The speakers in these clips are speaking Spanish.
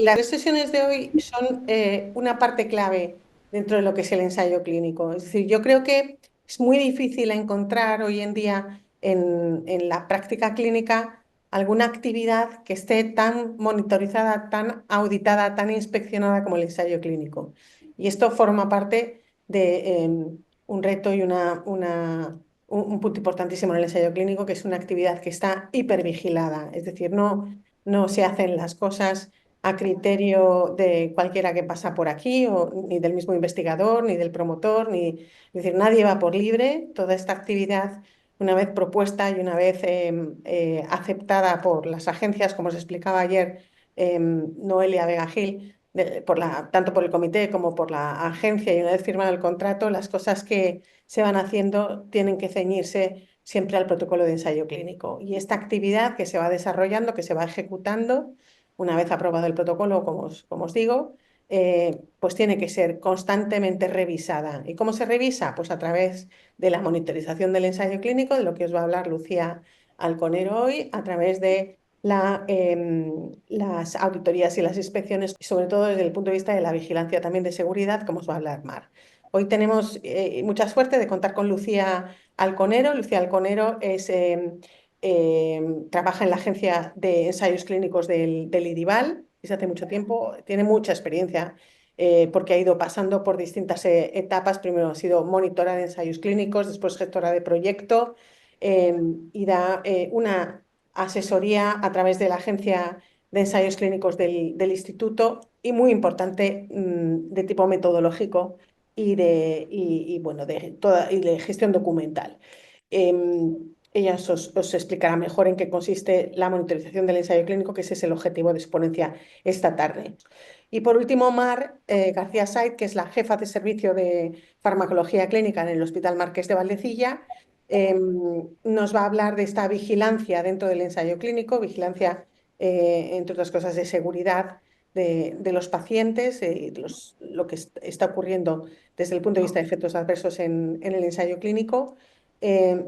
Las 3 sesiones de hoy son una parte clave dentro de lo que es el ensayo clínico. Es decir, yo creo que es muy difícil encontrar hoy en día en la práctica clínica alguna actividad que esté tan monitorizada, tan auditada, tan inspeccionada como el ensayo clínico. Y esto forma parte de un reto y un punto importantísimo en el ensayo clínico, que es una actividad que está hipervigilada. Es decir, no se hacen las cosas a criterio de cualquiera que pasa por aquí, ni del mismo investigador, ni del promotor, es decir, nadie va por libre. Toda esta actividad, una vez propuesta y una vez aceptada por las agencias, como os explicaba ayer Noelia Vega Gil, tanto por el comité como por la agencia, y una vez firmado el contrato, las cosas que se van haciendo tienen que ceñirse siempre al protocolo de ensayo clínico. Y esta actividad que se va desarrollando, que se va ejecutando, una vez aprobado el protocolo, como os digo, pues tiene que ser constantemente revisada. ¿Y cómo se revisa? Pues a través de la monitorización del ensayo clínico, de lo que os va a hablar Lucía Alconero hoy, a través de las auditorías y las inspecciones, y sobre todo desde el punto de vista de la vigilancia también de seguridad, como os va a hablar Mar. Hoy tenemos mucha suerte de contar con Lucía Alconero. Lucía Alconero trabaja en la Agencia de Ensayos Clínicos del IDIVAL desde hace mucho tiempo, tiene mucha experiencia porque ha ido pasando por distintas etapas. Primero ha sido monitora de ensayos clínicos, después gestora de proyecto y da una asesoría a través de la Agencia de Ensayos Clínicos del Instituto, y muy importante, de tipo metodológico bueno, y de gestión documental. Ella os explicará mejor en qué consiste la monitorización del ensayo clínico, que ese es el objetivo de su ponencia esta tarde. Y por último, Mar García Said, que es la jefa de servicio de farmacología clínica en el Hospital Marqués de Valdecilla, nos va a hablar de esta vigilancia dentro del ensayo clínico, vigilancia, entre otras cosas, de seguridad de los pacientes, lo que está ocurriendo desde el punto de vista de efectos adversos en el ensayo clínico.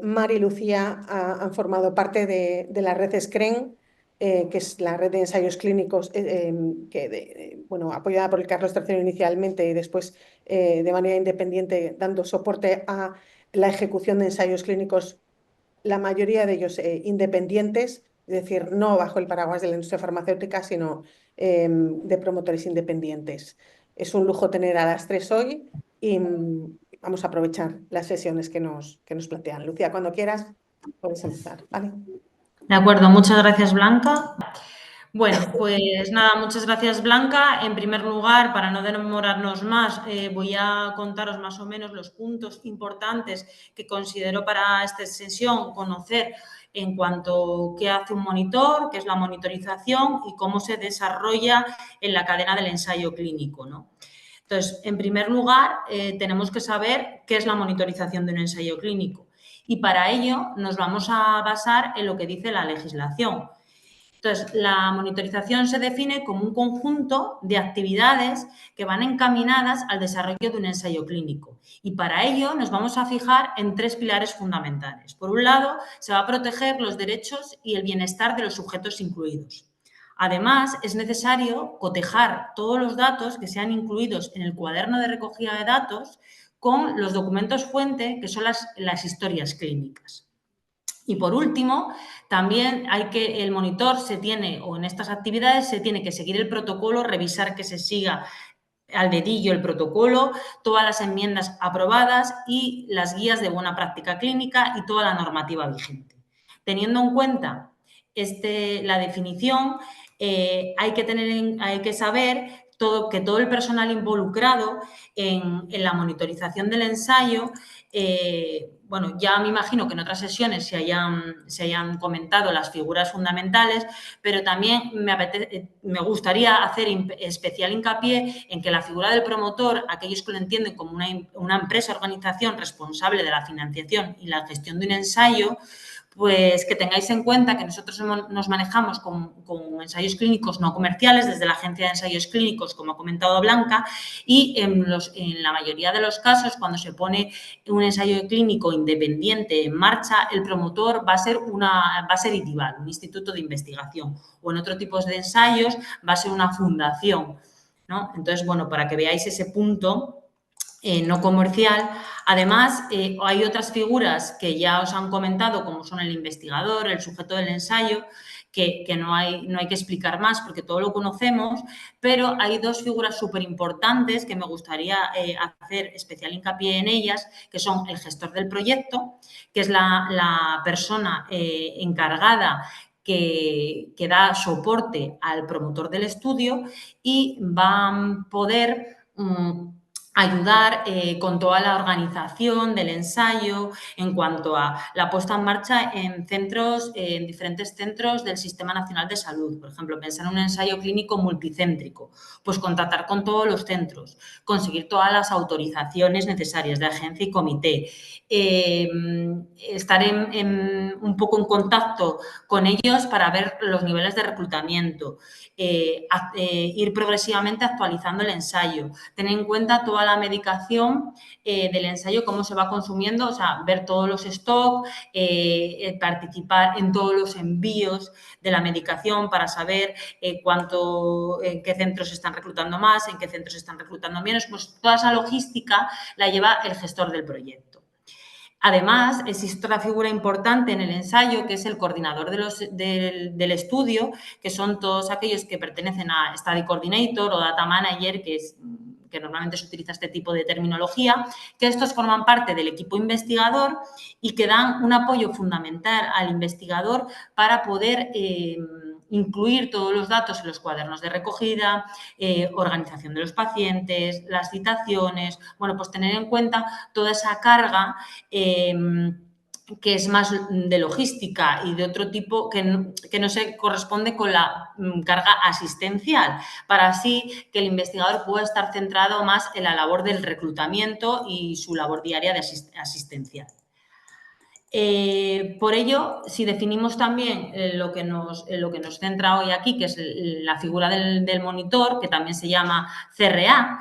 Mar y Lucía han formado parte de la red SCREN, que es la red de ensayos clínicos bueno, apoyada por el Carlos III inicialmente y después de manera independiente, dando soporte a la ejecución de ensayos clínicos, la mayoría de ellos independientes, es decir, no bajo el paraguas de la industria farmacéutica, sino de promotores independientes. Es un lujo tener a las tres hoy y vamos a aprovechar las sesiones que nos plantean. Lucía, cuando quieras, puedes empezar, ¿vale? De acuerdo, muchas gracias, Blanca. Bueno, pues nada, muchas gracias, Blanca. En primer lugar, para no demorarnos más, voy a contaros más o menos los puntos importantes que considero para esta sesión conocer en cuanto a qué hace un monitor, qué es la monitorización y cómo se desarrolla en la cadena del ensayo clínico, ¿no? Entonces, en primer lugar, tenemos que saber qué es la monitorización de un ensayo clínico, y para ello nos vamos a basar en lo que dice la legislación. Entonces, la monitorización se define como un conjunto de actividades que van encaminadas al desarrollo de un ensayo clínico, y para ello nos vamos a fijar en 3 pilares fundamentales. Por un lado, se va a proteger los derechos y el bienestar de los sujetos incluidos. Además, es necesario cotejar todos los datos que sean incluidos en el cuaderno de recogida de datos con los documentos fuente, que son las historias clínicas. Y por último, también el monitor o en estas actividades se tiene que seguir el protocolo, revisar que se siga al dedillo el protocolo, todas las enmiendas aprobadas y las guías de buena práctica clínica y toda la normativa vigente. Teniendo en cuenta la definición, hay que saber que todo el personal involucrado en la monitorización del ensayo, bueno, ya me imagino que en otras sesiones se hayan comentado las figuras fundamentales, pero también me gustaría hacer especial hincapié en que la figura del promotor, aquellos que lo entienden como una empresa o organización responsable de la financiación y la gestión de un ensayo, Pues que tengáis en cuenta que nosotros nos manejamos con ensayos clínicos no comerciales desde la Agencia de Ensayos Clínicos, como ha comentado Blanca, y en la mayoría de los casos, cuando se pone un ensayo clínico independiente en marcha, el promotor va a ser IDIVAL, un instituto de investigación, o en otro tipo de ensayos va a ser una fundación, ¿no? Entonces, bueno, para que veáis ese punto no comercial. Además, hay otras figuras que ya os han comentado, como son el investigador, el sujeto del ensayo, que no hay que explicar más porque todo lo conocemos, pero hay dos figuras súper importantes que me gustaría hacer especial hincapié en ellas, que son el gestor del proyecto, que es la persona encargada que da soporte al promotor del estudio y va a poder ayudar con toda la organización del ensayo en cuanto a la puesta en marcha en diferentes centros del Sistema Nacional de Salud. Por ejemplo, pensar en un ensayo clínico multicéntrico, pues contratar con todos los centros, conseguir todas las autorizaciones necesarias de agencia y comité, estar un poco en contacto con ellos para ver los niveles de reclutamiento, ir progresivamente actualizando el ensayo, tener en cuenta toda la medicación del ensayo, cómo se va consumiendo, o sea, ver todos los stocks, participar en todos los envíos de la medicación para saber en qué centros se están reclutando más, en qué centros se están reclutando menos, pues toda esa logística la lleva el gestor del proyecto. Además, existe otra figura importante en el ensayo, que es el coordinador del estudio, que son todos aquellos que pertenecen a Study Coordinator o Data Manager, que normalmente se utiliza este tipo de terminología, que estos forman parte del equipo investigador y que dan un apoyo fundamental al investigador para poder incluir todos los datos en los cuadernos de recogida, organización de los pacientes, las citaciones, bueno, pues tener en cuenta toda esa carga que es más de logística y de otro tipo que no se corresponde con la carga asistencial, para así que el investigador pueda estar centrado más en la labor del reclutamiento y su labor diaria de asistencial. Por ello, si definimos también lo que nos centra hoy aquí, que es la figura del monitor, que también se llama CRA,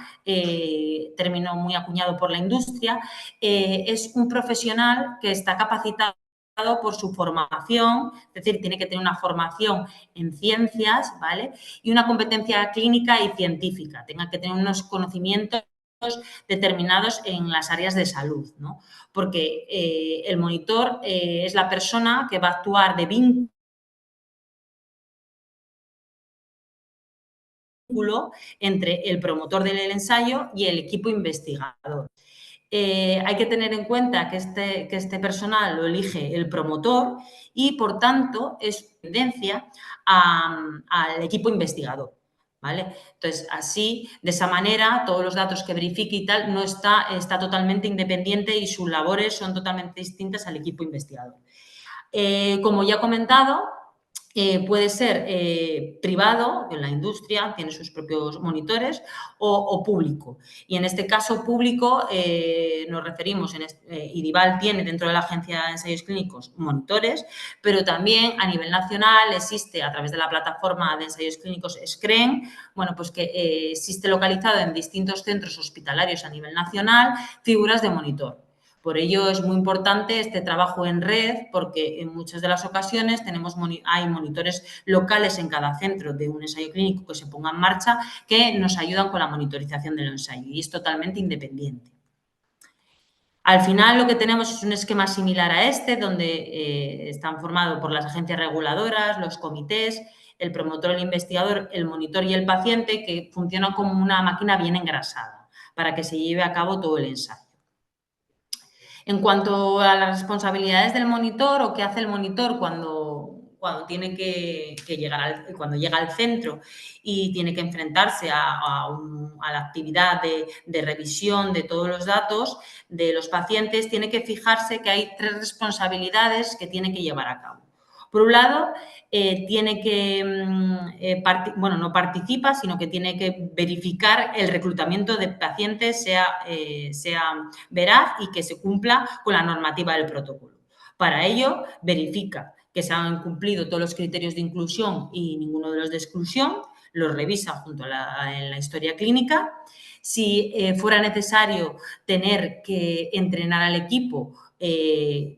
término muy acuñado por la industria, es un profesional que está capacitado por su formación, es decir, tiene que tener una formación en ciencias, ¿vale? Y una competencia clínica y científica, tenga que tener unos conocimientos determinados en las áreas de salud, ¿no? Porque el monitor es la persona que va a actuar de vínculo entre el promotor del ensayo y el equipo investigador. Hay que tener en cuenta que este personal lo elige el promotor y, por tanto, es tendencia al equipo investigador. ¿Vale? Entonces, así, de esa manera, todos los datos que verifique y tal está totalmente independiente y sus labores son totalmente distintas al equipo investigador. Como ya he comentado, puede ser privado, en la industria, tiene sus propios monitores, o público. Y en este caso público nos referimos, IDIVAL tiene dentro de la Agencia de Ensayos Clínicos monitores, pero también a nivel nacional existe a través de la plataforma de ensayos clínicos SCREEN, bueno, pues que existe localizado en distintos centros hospitalarios a nivel nacional figuras de monitor. Por ello es muy importante este trabajo en red porque en muchas de las ocasiones hay monitores locales en cada centro de un ensayo clínico que se ponga en marcha que nos ayudan con la monitorización del ensayo y es totalmente independiente. Al final lo que tenemos es un esquema similar a este donde están formados por las agencias reguladoras, los comités, el promotor, el investigador, el monitor y el paciente que funcionan como una máquina bien engrasada para que se lleve a cabo todo el ensayo. En cuanto a las responsabilidades del monitor o qué hace el monitor cuando tiene que llegar cuando llega al centro y tiene que enfrentarse a la actividad de revisión de todos los datos de los pacientes, tiene que fijarse que hay 3 responsabilidades que tiene que llevar a cabo. Por un lado, tiene que, no participa, sino que tiene que verificar el reclutamiento de pacientes sea veraz y que se cumpla con la normativa del protocolo. Para ello, verifica que se han cumplido todos los criterios de inclusión y ninguno de los de exclusión, los revisa junto en la historia clínica. Si fuera necesario tener que entrenar al equipo,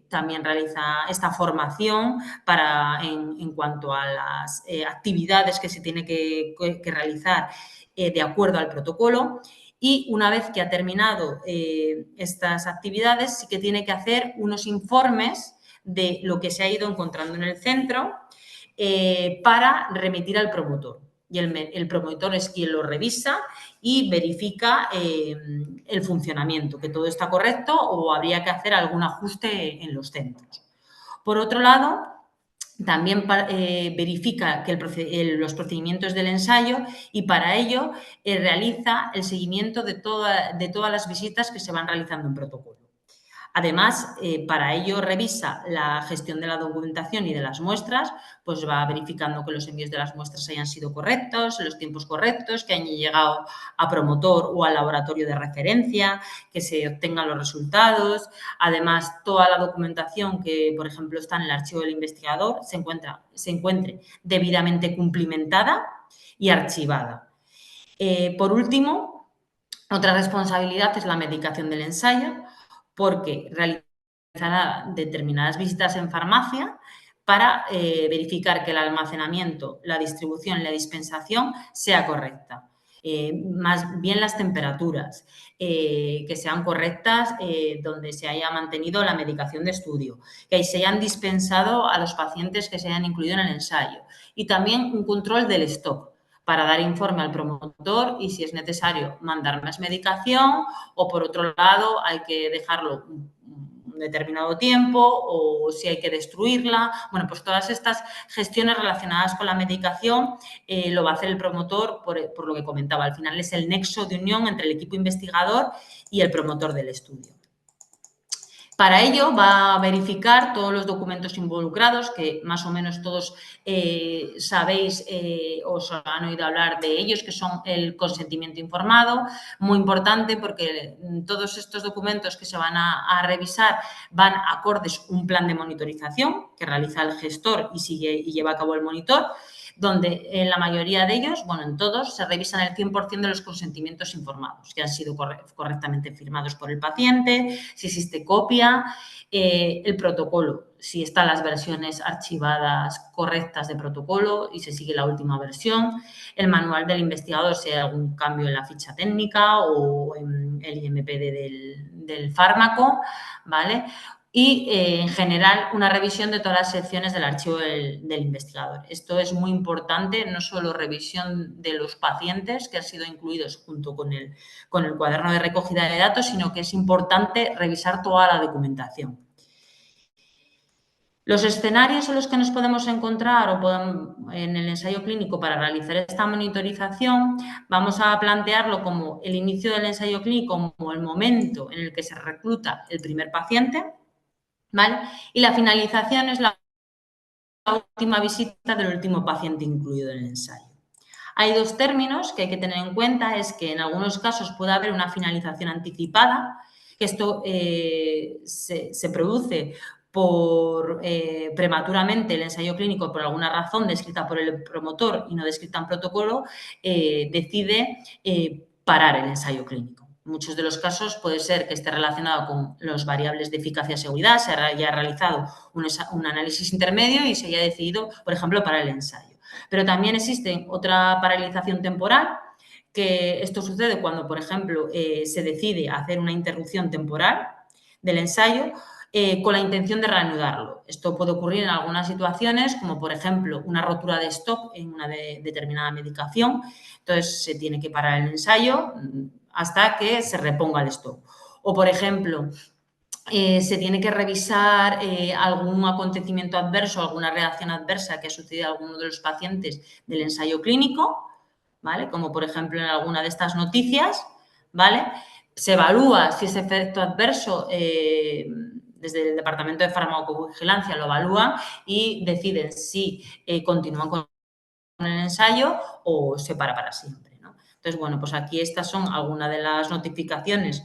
también realiza esta formación en cuanto a las actividades que se tiene que realizar de acuerdo al protocolo. Y una vez que ha terminado estas actividades, sí que tiene que hacer unos informes de lo que se ha ido encontrando en el centro para remitir al promotor. Y el promotor es quien lo revisa y verifica el funcionamiento, que todo está correcto o habría que hacer algún ajuste en los centros. Por otro lado, también verifica que los procedimientos del ensayo y para ello realiza el seguimiento de todas las visitas que se van realizando en protocolo. Además, para ello revisa la gestión de la documentación y de las muestras, pues va verificando que los envíos de las muestras hayan sido correctos, los tiempos correctos, que hayan llegado a promotor o al laboratorio de referencia, que se obtengan los resultados. Además, toda la documentación que, por ejemplo, está en el archivo del investigador se encuentre debidamente cumplimentada y archivada. Por último, otra responsabilidad es la medicación del ensayo, porque realizará determinadas visitas en farmacia para verificar que el almacenamiento, la distribución y la dispensación sea correcta. Más bien las temperaturas, que sean correctas donde se haya mantenido la medicación de estudio, que se hayan dispensado a los pacientes que se hayan incluido en el ensayo y también un control del stock para dar informe al promotor y, si es necesario, mandar más medicación o, por otro lado, hay que dejarlo un determinado tiempo o si hay que destruirla. Bueno, pues todas estas gestiones relacionadas con la medicación lo va a hacer el promotor por lo que comentaba. Al final es el nexo de unión entre el equipo investigador y el promotor del estudio. Para ello va a verificar todos los documentos involucrados, que más o menos todos sabéis, os han oído hablar de ellos, que son el consentimiento informado, muy importante porque todos estos documentos que se van a revisar van acordes a un plan de monitorización que realiza el gestor y lleva a cabo el monitor, donde en la mayoría de ellos, bueno, en todos, se revisan el 100% de los consentimientos informados, que han sido correctamente firmados por el paciente, si existe copia, el protocolo, si están las versiones archivadas correctas de protocolo y se sigue la última versión, el manual del investigador, si hay algún cambio en la ficha técnica o en el IMPD del fármaco, ¿vale? Y, en general, una revisión de todas las secciones del archivo del investigador. Esto es muy importante, no solo revisión de los pacientes que han sido incluidos junto con el cuaderno de recogida de datos, sino que es importante revisar toda la documentación. Los escenarios en los que nos podemos encontrar en el ensayo clínico para realizar esta monitorización, vamos a plantearlo como el inicio del ensayo clínico, como el momento en el que se recluta el primer paciente, ¿vale? Y la finalización es la última visita del último paciente incluido en el ensayo. Hay dos términos que hay que tener en cuenta, es que en algunos casos puede haber una finalización anticipada, que esto se produce prematuramente el ensayo clínico por alguna razón descrita por el promotor y no descrita en protocolo, decide parar el ensayo clínico. En muchos de los casos puede ser que esté relacionado con las variables de eficacia y seguridad, se haya realizado un análisis intermedio y se haya decidido, por ejemplo, parar el ensayo. Pero también existe otra paralización temporal, que esto sucede cuando, por ejemplo, se decide hacer una interrupción temporal del ensayo con la intención de reanudarlo. Esto puede ocurrir en algunas situaciones, como por ejemplo una rotura de stock en una determinada medicación. Entonces, se tiene que parar el ensayo hasta que se reponga el stock. O, por ejemplo, se tiene que revisar algún acontecimiento adverso, alguna reacción adversa que ha sucedido a alguno de los pacientes del ensayo clínico, ¿vale? Como por ejemplo en alguna de estas noticias, ¿vale? Se evalúa si ese efecto adverso, desde el Departamento de Farmacovigilancia lo evalúan y deciden si continúan con el ensayo o se para siempre, ¿no? Entonces, bueno, pues aquí estas son algunas de las notificaciones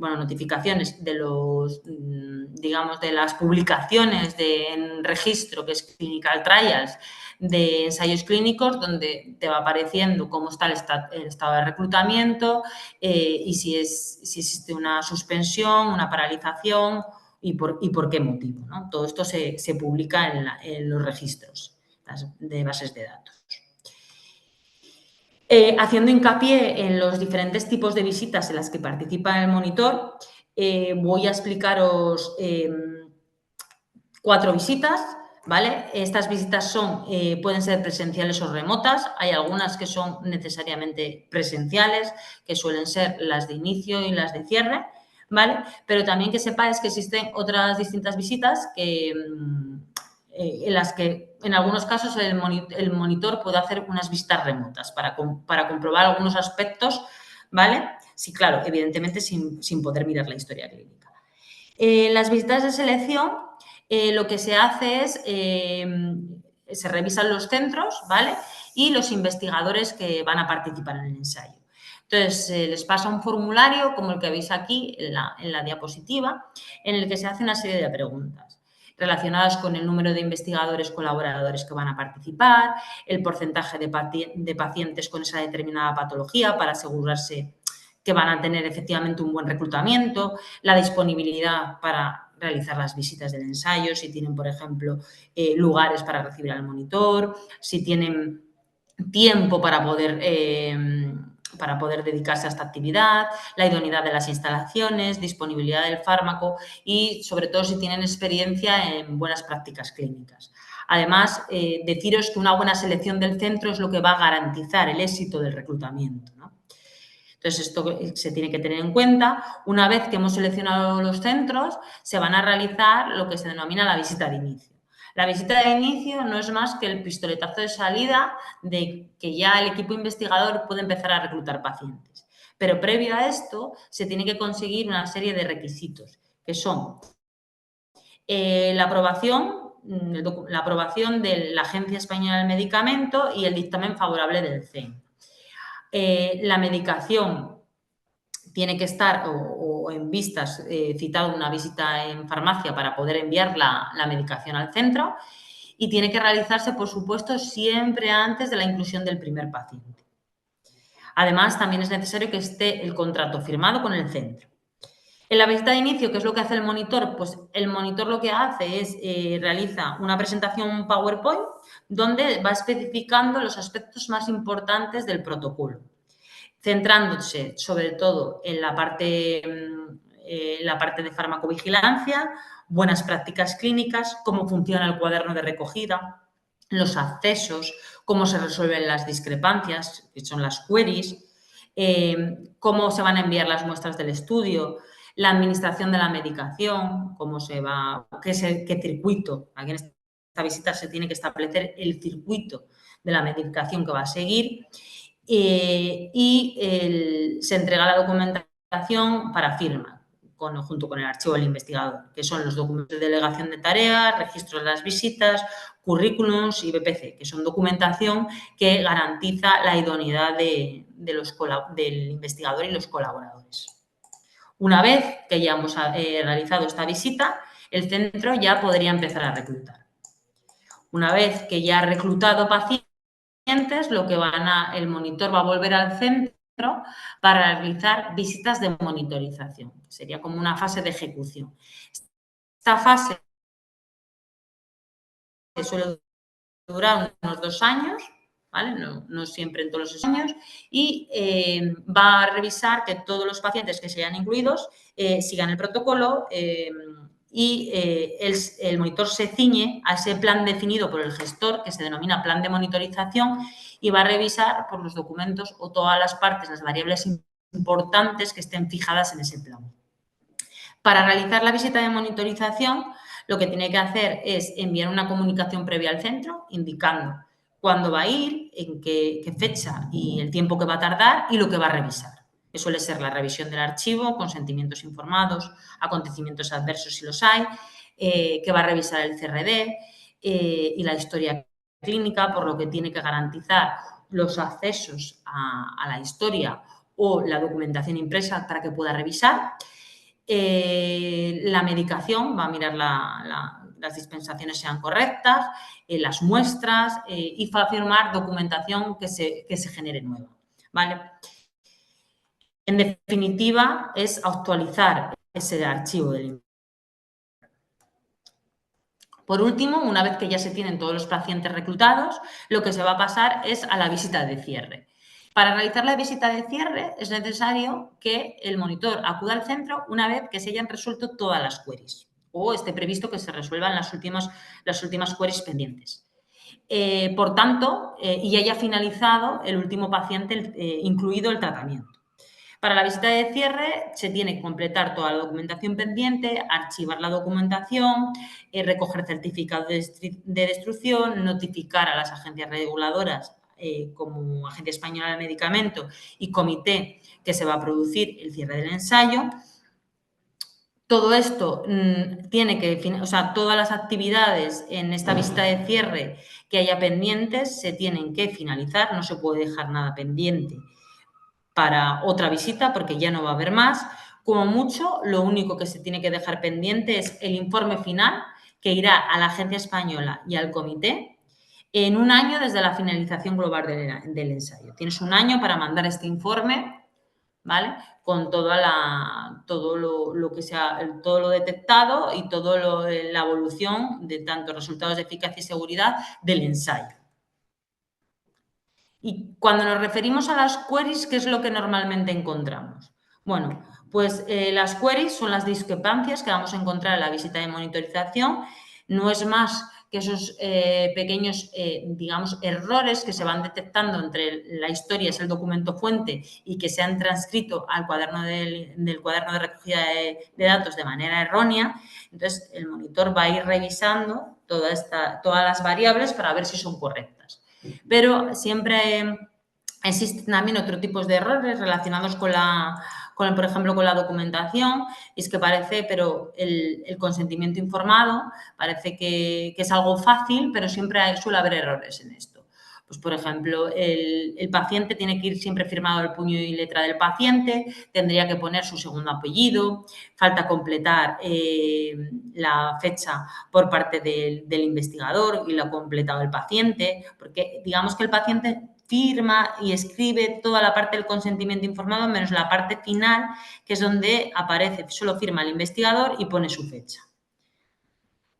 notificaciones de los, digamos, de las publicaciones en registro, que es Clinical Trials, de ensayos clínicos, donde te va apareciendo cómo está el estado de reclutamiento y si existe una suspensión, una paralización y por qué motivo, ¿no? Todo esto se publica en los registros de bases de datos. Haciendo hincapié en los diferentes tipos de visitas en las que participa el monitor, voy a explicaros 4 visitas, ¿vale? Estas visitas pueden ser presenciales o remotas. Hay algunas que son necesariamente presenciales, que suelen ser las de inicio y las de cierre, ¿vale? Pero también que sepáis que existen otras distintas visitas en las que en algunos casos el monitor puede hacer unas visitas remotas para comprobar algunos aspectos, ¿vale? Sí, claro, evidentemente sin poder mirar la historia clínica. Las visitas de selección, lo que se hace es, se revisan los centros, ¿vale? Y los investigadores que van a participar en el ensayo. Entonces, les pasa un formulario, como el que veis aquí en la diapositiva, en el que se hace una serie de preguntas relacionadas con el número de investigadores colaboradores que van a participar, el porcentaje de pacientes con esa determinada patología para asegurarse que van a tener efectivamente un buen reclutamiento, la disponibilidad para realizar las visitas del ensayo, si tienen, por ejemplo, lugares para recibir al monitor, si tienen tiempo para poder dedicarse a esta actividad, la idoneidad de las instalaciones, disponibilidad del fármaco y, sobre todo, si tienen experiencia en buenas prácticas clínicas. Además, deciros que una buena selección del centro es lo que va a garantizar el éxito del reclutamiento, ¿no? Entonces, esto se tiene que tener en cuenta. Una vez que hemos seleccionado los centros, se van a realizar lo que se denomina la visita de inicio. La visita de inicio no es más que el pistoletazo de salida de que ya el equipo investigador puede empezar a reclutar pacientes. Pero previo a esto, se tiene que conseguir una serie de requisitos, que son la aprobación de la Agencia Española del Medicamento y el dictamen favorable del CEN. La medicación tiene que estar o en vistas citado una visita en farmacia para poder enviar la medicación al centro y tiene que realizarse, por supuesto, siempre antes de la inclusión del primer paciente. Además, también es necesario que esté el contrato firmado con el centro. En la visita de inicio, ¿qué es lo que hace el monitor? Pues el monitor lo que hace es realiza una presentación PowerPoint donde va especificando los aspectos más importantes del protocolo, centrándose sobre todo en la parte de farmacovigilancia, buenas prácticas clínicas, cómo funciona el cuaderno de recogida, los accesos, cómo se resuelven las discrepancias, que son las queries, cómo se van a enviar las muestras del estudio, la administración de la medicación, qué circuito. Aquí en esta visita se tiene que establecer el circuito de la medicación que va a seguir se entrega la documentación para firma junto con el archivo del investigador, que son los documentos de delegación de tareas, registros de las visitas, currículums y BPC, que son documentación que garantiza la idoneidad del investigador y los colaboradores. Una vez que ya hemos realizado esta visita, el centro ya podría empezar a reclutar. Una vez que ya ha reclutado pacientes, el monitor va a volver al centro para realizar visitas de monitorización. Sería como una fase de ejecución. Esta fase suele durar unos 2 años, ¿vale? No siempre en todos los años, y va a revisar que todos los pacientes que se hayan incluidos sigan el protocolo y el monitor se ciñe a ese plan definido por el gestor, que se denomina plan de monitorización, y va a revisar por los documentos o todas las partes, las variables importantes que estén fijadas en ese plan. Para realizar la visita de monitorización, lo que tiene que hacer es enviar una comunicación previa al centro indicando cuándo va a ir, en qué fecha y el tiempo que va a tardar y lo que va a revisar. Que suele ser la revisión del archivo, consentimientos informados, acontecimientos adversos si los hay, que va a revisar el CRD y la historia clínica, por lo que tiene que garantizar los accesos a la historia o la documentación impresa para que pueda revisar. La medicación, va a mirar las dispensaciones sean correctas, las muestras y va a firmar documentación que se genere nueva, ¿vale? En definitiva, es actualizar ese archivo del informe. Por último, una vez que ya se tienen todos los pacientes reclutados, lo que se va a pasar es a la visita de cierre. Para realizar la visita de cierre es necesario que el monitor acuda al centro una vez que se hayan resuelto todas las queries o esté previsto que se resuelvan las últimas queries pendientes. Por tanto, y haya finalizado el último paciente, incluido el tratamiento. Para la visita de cierre se tiene que completar toda la documentación pendiente, archivar la documentación, recoger certificados de destrucción, notificar a las agencias reguladoras como Agencia Española del Medicamento y Comité que se va a producir el cierre del ensayo. Todo esto tiene que, o sea, todas las actividades en esta visita de cierre que haya pendientes se tienen que finalizar, no se puede dejar nada pendiente para otra visita porque ya no va a haber más. Como mucho, lo único que se tiene que dejar pendiente es el informe final que irá a la Agencia Española y al Comité en un año desde la finalización global del ensayo. Tienes un año para mandar este informe, ¿vale? Con todo lo detectado y toda la evolución de tanto resultados de eficacia y seguridad del ensayo. Y cuando nos referimos a las queries, ¿qué es lo que normalmente encontramos? Bueno, pues las queries son las discrepancias que vamos a encontrar en la visita de monitorización. No es más que esos pequeños, digamos, errores que se van detectando entre la historia, es el documento fuente, y que se han transcrito al cuaderno del cuaderno de recogida de datos de manera errónea. Entonces, el monitor va a ir revisando todas las variables para ver si son correctas. Pero siempre existen también otros tipos de errores relacionados por ejemplo, con la documentación. Y es que parece, pero el consentimiento informado parece que es algo fácil, pero siempre suele haber errores en esto. Pues, por ejemplo, el paciente tiene que ir siempre firmado el puño y letra del paciente, tendría que poner su segundo apellido, falta completar la fecha por parte del investigador y lo ha completado el paciente, porque digamos que el paciente firma y escribe toda la parte del consentimiento informado menos la parte final, que es donde aparece, solo firma el investigador y pone su fecha.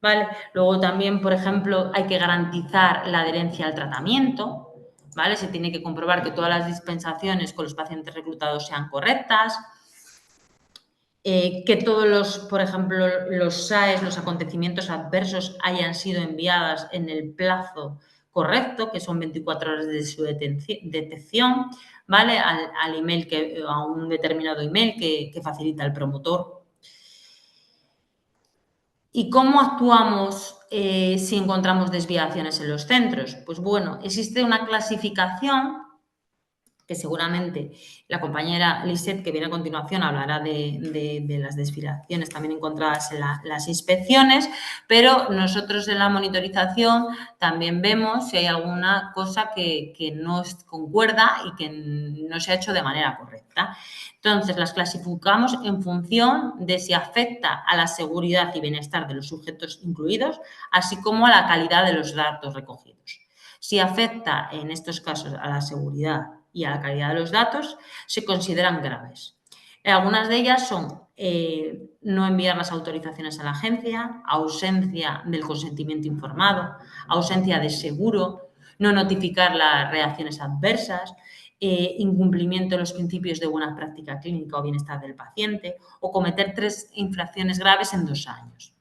¿Vale? Luego también, por ejemplo, hay que garantizar la adherencia al tratamiento, ¿vale? Se tiene que comprobar que todas las dispensaciones con los pacientes reclutados sean correctas, que todos por ejemplo, los SAEs, los acontecimientos adversos, hayan sido enviadas en el plazo correcto, que son 24 horas de su detección, ¿vale? A un determinado email que facilita el promotor. ¿Y cómo actuamos si encontramos desviaciones en los centros? Pues bueno, existe una clasificación que seguramente la compañera Lisette, que viene a continuación, hablará de las desviaciones también encontradas en las inspecciones, pero nosotros en la monitorización también vemos si hay alguna cosa que no concuerda y que no se ha hecho de manera correcta. Entonces, las clasificamos en función de si afecta a la seguridad y bienestar de los sujetos incluidos, así como a la calidad de los datos recogidos. Si afecta, en estos casos, a la seguridad y a la calidad de los datos, se consideran graves. Algunas de ellas son no enviar las autorizaciones a la agencia, ausencia del consentimiento informado, ausencia de seguro, no notificar las reacciones adversas, incumplimiento de los principios de buena práctica clínica o bienestar del paciente, o cometer 3 infracciones graves en 2 años.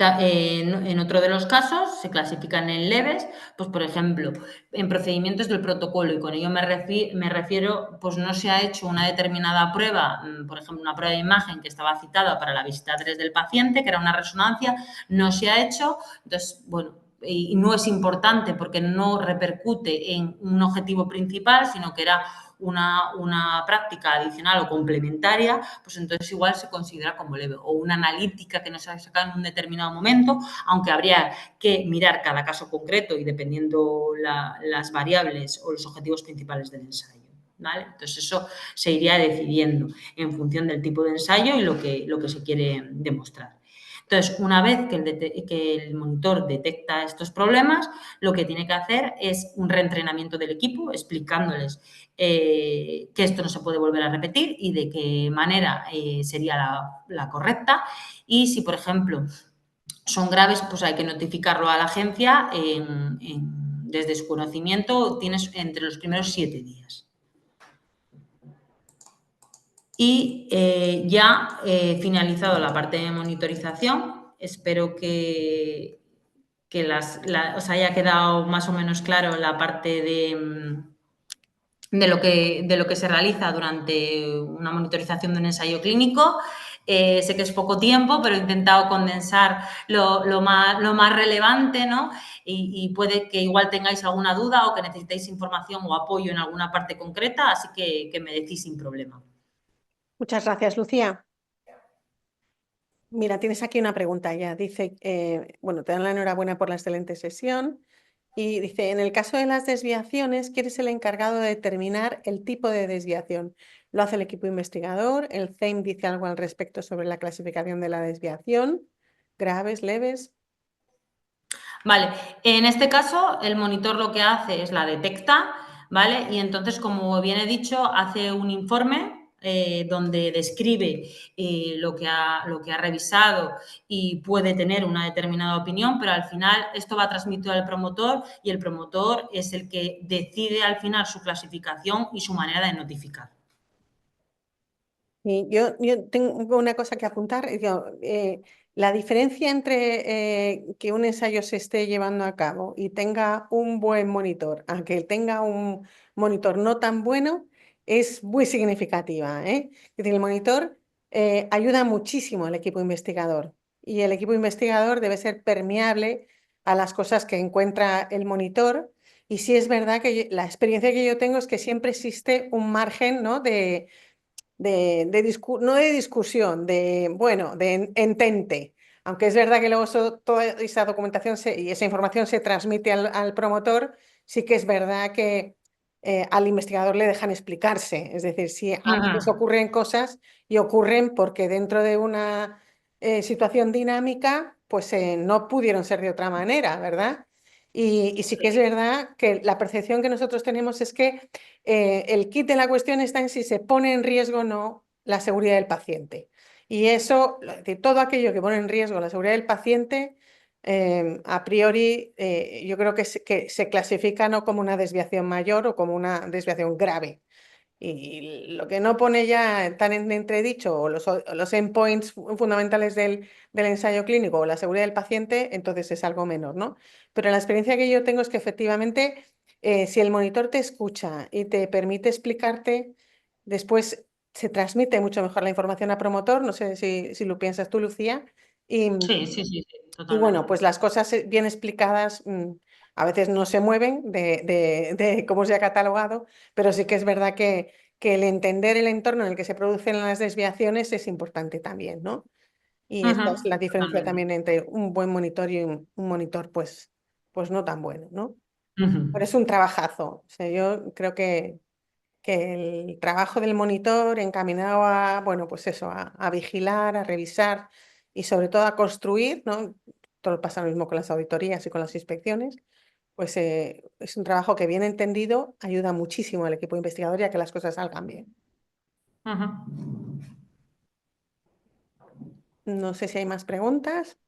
En otro de los casos se clasifican en leves, pues por ejemplo, en procedimientos del protocolo, y con ello me refiero, pues no se ha hecho una determinada prueba, por ejemplo, una prueba de imagen que estaba citada para la visita 3 del paciente, que era una resonancia, no se ha hecho, entonces, bueno, y no es importante porque no repercute en un objetivo principal, sino que era una práctica adicional o complementaria, pues entonces igual se considera como leve. O una analítica que no se ha sacado en un determinado momento, aunque habría que mirar cada caso concreto y dependiendo las variables o los objetivos principales del ensayo. ¿vale? Entonces, eso se iría decidiendo en función del tipo de ensayo y lo que se quiere demostrar. Entonces, una vez que el monitor detecta estos problemas, lo que tiene que hacer es un reentrenamiento del equipo, explicándoles que esto no se puede volver a repetir y de qué manera sería la correcta. Y si, por ejemplo, son graves, pues hay que notificarlo a la agencia desde su conocimiento, tienes entre los primeros 7 días. Y ya finalizado la parte de monitorización, espero que os haya quedado más o menos claro la parte de lo que se realiza durante una monitorización de un ensayo clínico. Sé que es poco tiempo, pero he intentado condensar lo más relevante, ¿no? Y puede que igual tengáis alguna duda o que necesitéis información o apoyo en alguna parte concreta, así que me decís sin problema. Muchas gracias, Lucía. Mira, tienes aquí una pregunta ya. Dice, bueno, te dan la enhorabuena por la excelente sesión. Y dice, en el caso de las desviaciones, ¿quién es el encargado de determinar el tipo de desviación? ¿Lo hace el equipo investigador? ¿El CEIM dice algo al respecto sobre la clasificación de la desviación? ¿Graves, leves? Vale, en este caso el monitor lo que hace es la detecta, ¿vale? Y entonces, como bien he dicho, hace un informe donde describe lo que ha revisado y puede tener una determinada opinión, pero al final esto va transmitido al promotor y el promotor es el que decide al final su clasificación y su manera de notificar. Y yo tengo una cosa que apuntar. Digo, la diferencia entre que un ensayo se esté llevando a cabo y tenga un buen monitor a que tenga un monitor no tan bueno es muy significativa, ¿eh? Es decir, el monitor ayuda muchísimo al equipo investigador y el equipo investigador debe ser permeable a las cosas que encuentra el monitor. Y sí es verdad que la experiencia que yo tengo es que siempre existe un margen, ¿no? No de discusión, de entente. Aunque es verdad que luego toda esa documentación y esa información se transmite al promotor, sí que es verdad que al investigador le dejan explicarse. Es decir, si a veces ocurren cosas y ocurren porque dentro de una situación dinámica, pues no pudieron ser de otra manera, ¿verdad? Y sí que es verdad que la percepción que nosotros tenemos es que el kit de la cuestión está en si se pone en riesgo o no la seguridad del paciente. Y eso, es decir, todo aquello que pone en riesgo la seguridad del paciente, a priori, yo creo que se clasifica no como una desviación mayor o como una desviación grave. Y lo que no pone ya tan en entredicho o los endpoints fundamentales del ensayo clínico o la seguridad del paciente, entonces es algo menor, ¿no? Pero la experiencia que yo tengo es que efectivamente, si el monitor te escucha y te permite explicarte, después se transmite mucho mejor la información a promotor, no sé si lo piensas tú, Lucía, y, Sí, sí, sí, sí, y bueno, totalmente. pues las cosas bien explicadas a veces no se mueven de cómo se ha catalogado, pero sí que es verdad que el entender el entorno en el que se producen las desviaciones es importante también, ¿no? Y esta es la diferencia Totalmente. también entre un buen monitor y un monitor pues no tan bueno, ¿no? Ujú. Pero es un trabajazo. O sea, yo creo que el trabajo del monitor encaminado a, bueno, pues eso, a vigilar, a revisar y sobre todo a construir, ¿no? Todo pasa lo mismo con las auditorías y con las inspecciones, pues es un trabajo que bien entendido ayuda muchísimo al equipo investigador y a que las cosas salgan bien. Ujú. No sé si hay más preguntas.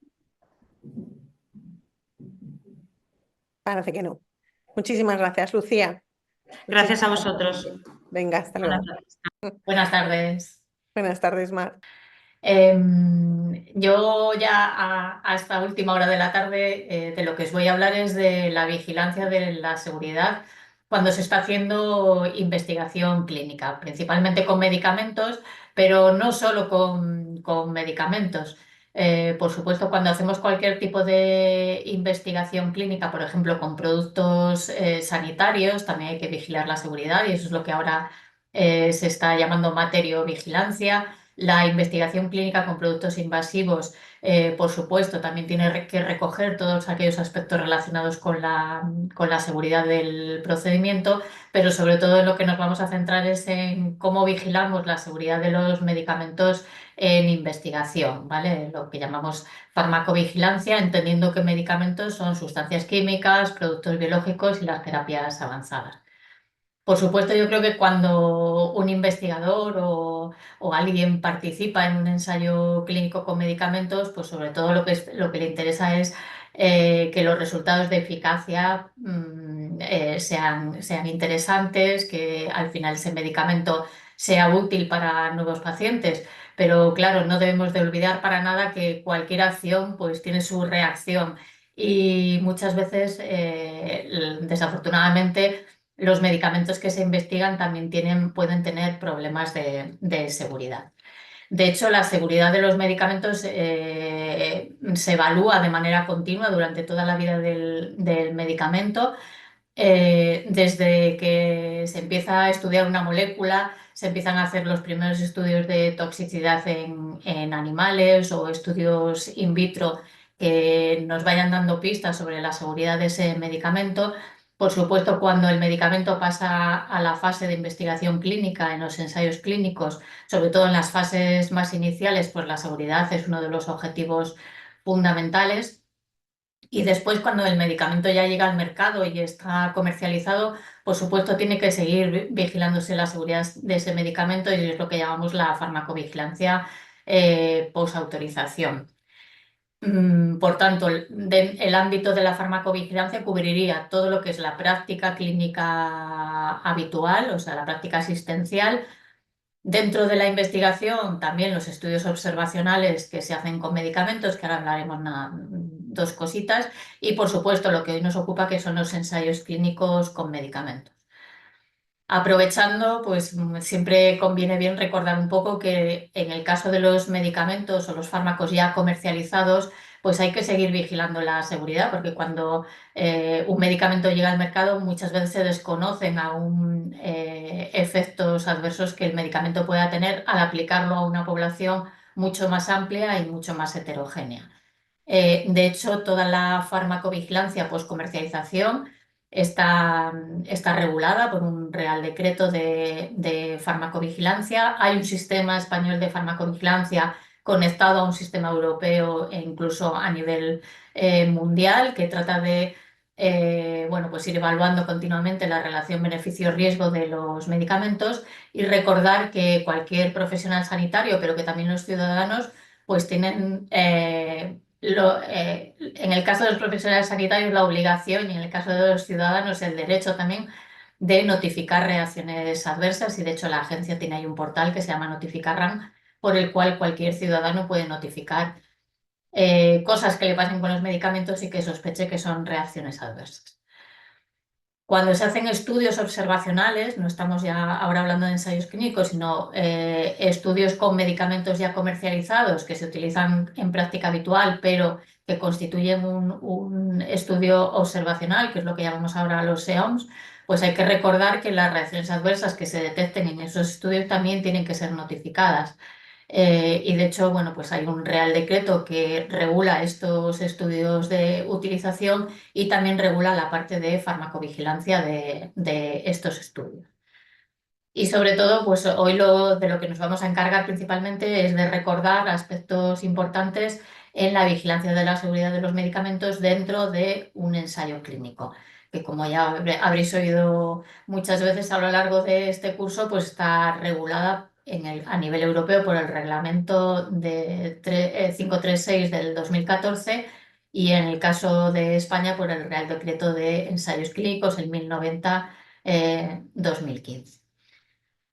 Parece que no. Muchísimas gracias, Lucía. Gracias a Muchísimas vosotros. gracias. Venga, hasta Buenas luego. tardes. Buenas tardes. Buenas tardes, Mar. Yo ya a esta última hora de la tarde de lo que os voy a hablar es de la vigilancia de la seguridad cuando se está haciendo investigación clínica, principalmente con medicamentos, pero no solo con medicamentos. Por supuesto, cuando hacemos cualquier tipo de investigación clínica, por ejemplo, con productos sanitarios, también hay que vigilar la seguridad y eso es lo que ahora se está llamando materiovigilancia. La investigación clínica con productos invasivos, por supuesto, también tiene que recoger todos aquellos aspectos relacionados con la seguridad del procedimiento, pero sobre todo en lo que nos vamos a centrar es en cómo vigilamos la seguridad de los medicamentos en investigación, ¿vale? Lo que llamamos farmacovigilancia, entendiendo que medicamentos son sustancias químicas, productos biológicos y las terapias avanzadas. Por supuesto, yo creo que cuando un investigador o alguien participa en un ensayo clínico con medicamentos, pues sobre todo lo que le interesa es que los resultados de eficacia sean interesantes, que al final ese medicamento sea útil para nuevos pacientes. Pero claro, no debemos de olvidar para nada que cualquier acción pues tiene su reacción y muchas veces, desafortunadamente, los medicamentos que se investigan también pueden tener problemas de seguridad. De hecho, la seguridad de los medicamentos se evalúa de manera continua durante toda la vida del medicamento. Desde que se empieza a estudiar una molécula, se empiezan a hacer los primeros estudios de toxicidad en animales o estudios in vitro que nos vayan dando pistas sobre la seguridad de ese medicamento. Por supuesto, cuando el medicamento pasa a la fase de investigación clínica en los ensayos clínicos, sobre todo en las fases más iniciales, pues la seguridad es uno de los objetivos fundamentales. Y después, cuando el medicamento ya llega al mercado y está comercializado, por supuesto, tiene que seguir vigilándose la seguridad de ese medicamento y es lo que llamamos la farmacovigilancia posautorización. Por tanto, el ámbito de la farmacovigilancia cubriría todo lo que es la práctica clínica habitual, o sea, la práctica asistencial. Dentro de la investigación, también los estudios observacionales que se hacen con medicamentos, que ahora hablaremos dos cositas, y por supuesto lo que hoy nos ocupa, que son los ensayos clínicos con medicamentos. Aprovechando, pues siempre conviene bien recordar un poco que en el caso de los medicamentos o los fármacos ya comercializados, pues hay que seguir vigilando la seguridad, porque cuando un medicamento llega al mercado, muchas veces se desconocen aún efectos adversos que el medicamento pueda tener al aplicarlo a una población mucho más amplia y mucho más heterogénea. De hecho, toda la farmacovigilancia post-comercialización está regulada por un Real Decreto de farmacovigilancia. Hay un sistema español de farmacovigilancia conectado a un sistema europeo e incluso a nivel mundial que trata de bueno, pues ir evaluando continuamente la relación beneficio-riesgo de los medicamentos y recordar que cualquier profesional sanitario, pero que también los ciudadanos, pues tienen en el caso de los profesionales sanitarios la obligación y en el caso de los ciudadanos el derecho también de notificar reacciones adversas y de hecho la agencia tiene ahí un portal que se llama Notificarran por el cual cualquier ciudadano puede notificar cosas que le pasen con los medicamentos y que sospeche que son reacciones adversas. Cuando se hacen estudios observacionales, no estamos ya ahora hablando de ensayos clínicos, sino estudios con medicamentos ya comercializados que se utilizan en práctica habitual, pero que constituyen un estudio observacional, que es lo que llamamos ahora los SEOMS, pues hay que recordar que las reacciones adversas que se detecten en esos estudios también tienen que ser notificadas. Y de hecho, bueno, pues hay un Real Decreto que regula estos estudios de utilización y también regula la parte de farmacovigilancia de estos estudios. Y sobre todo, pues hoy de lo que nos vamos a encargar principalmente es de recordar aspectos importantes en la vigilancia de la seguridad de los medicamentos dentro de un ensayo clínico, que como ya habréis oído muchas veces a lo largo de este curso, pues está regulada a nivel europeo por el reglamento de 536 del 2014 y en el caso de España por el Real Decreto de Ensayos Clínicos, el 1090-2015.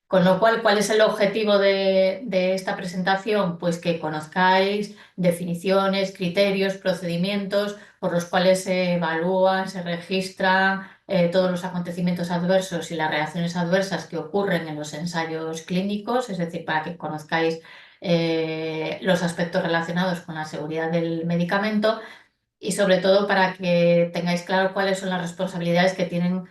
Con lo cual, ¿cuál es el objetivo de esta presentación? Pues que conozcáis definiciones, criterios, procedimientos por los cuales se evalúan, se registran todos los acontecimientos adversos y las reacciones adversas que ocurren en los ensayos clínicos, es decir, para que conozcáis los aspectos relacionados con la seguridad del medicamento y sobre todo para que tengáis claro cuáles son las responsabilidades que tienen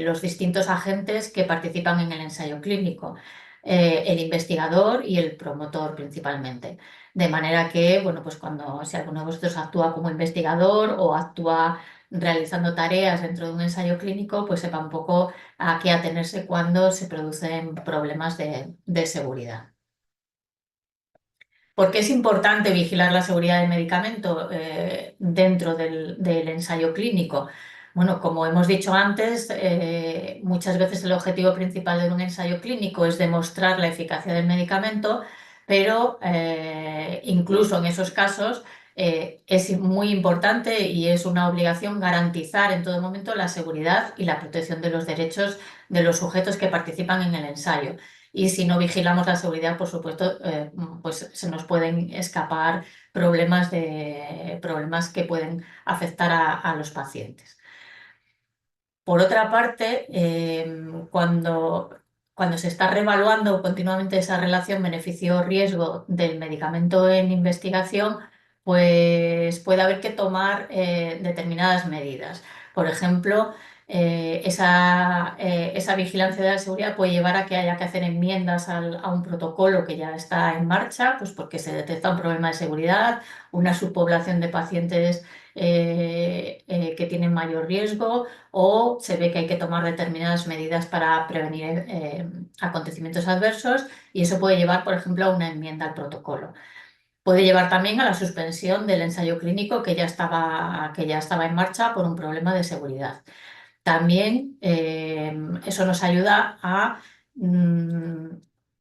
los distintos agentes que participan en el ensayo clínico. el investigador y el promotor principalmente. De manera que, bueno, pues si alguno de vosotros actúa como investigador o actúa realizando tareas dentro de un ensayo clínico, pues sepa un poco a qué atenerse cuando se producen problemas de seguridad. ¿Por qué es importante vigilar la seguridad del medicamento dentro del ensayo clínico? Bueno, como hemos dicho antes, muchas veces el objetivo principal de un ensayo clínico es demostrar la eficacia del medicamento, pero incluso en esos casos es muy importante y es una obligación garantizar en todo momento la seguridad y la protección de los derechos de los sujetos que participan en el ensayo. Y si no vigilamos la seguridad, por supuesto, pues se nos pueden escapar problemas que pueden afectar a los pacientes. Por otra parte, cuando se está reevaluando continuamente esa relación beneficio-riesgo del medicamento en investigación, pues puede haber que tomar determinadas medidas. Por ejemplo, esa vigilancia de la seguridad puede llevar a que haya que hacer enmiendas a un protocolo que ya está en marcha, pues porque se detecta un problema de seguridad, una subpoblación de pacientes que tienen mayor riesgo, o se ve que hay que tomar determinadas medidas para prevenir acontecimientos adversos, y eso puede llevar, por ejemplo, a una enmienda al protocolo. Puede llevar también a la suspensión del ensayo clínico que ya estaba en marcha por un problema de seguridad. También eso nos ayuda a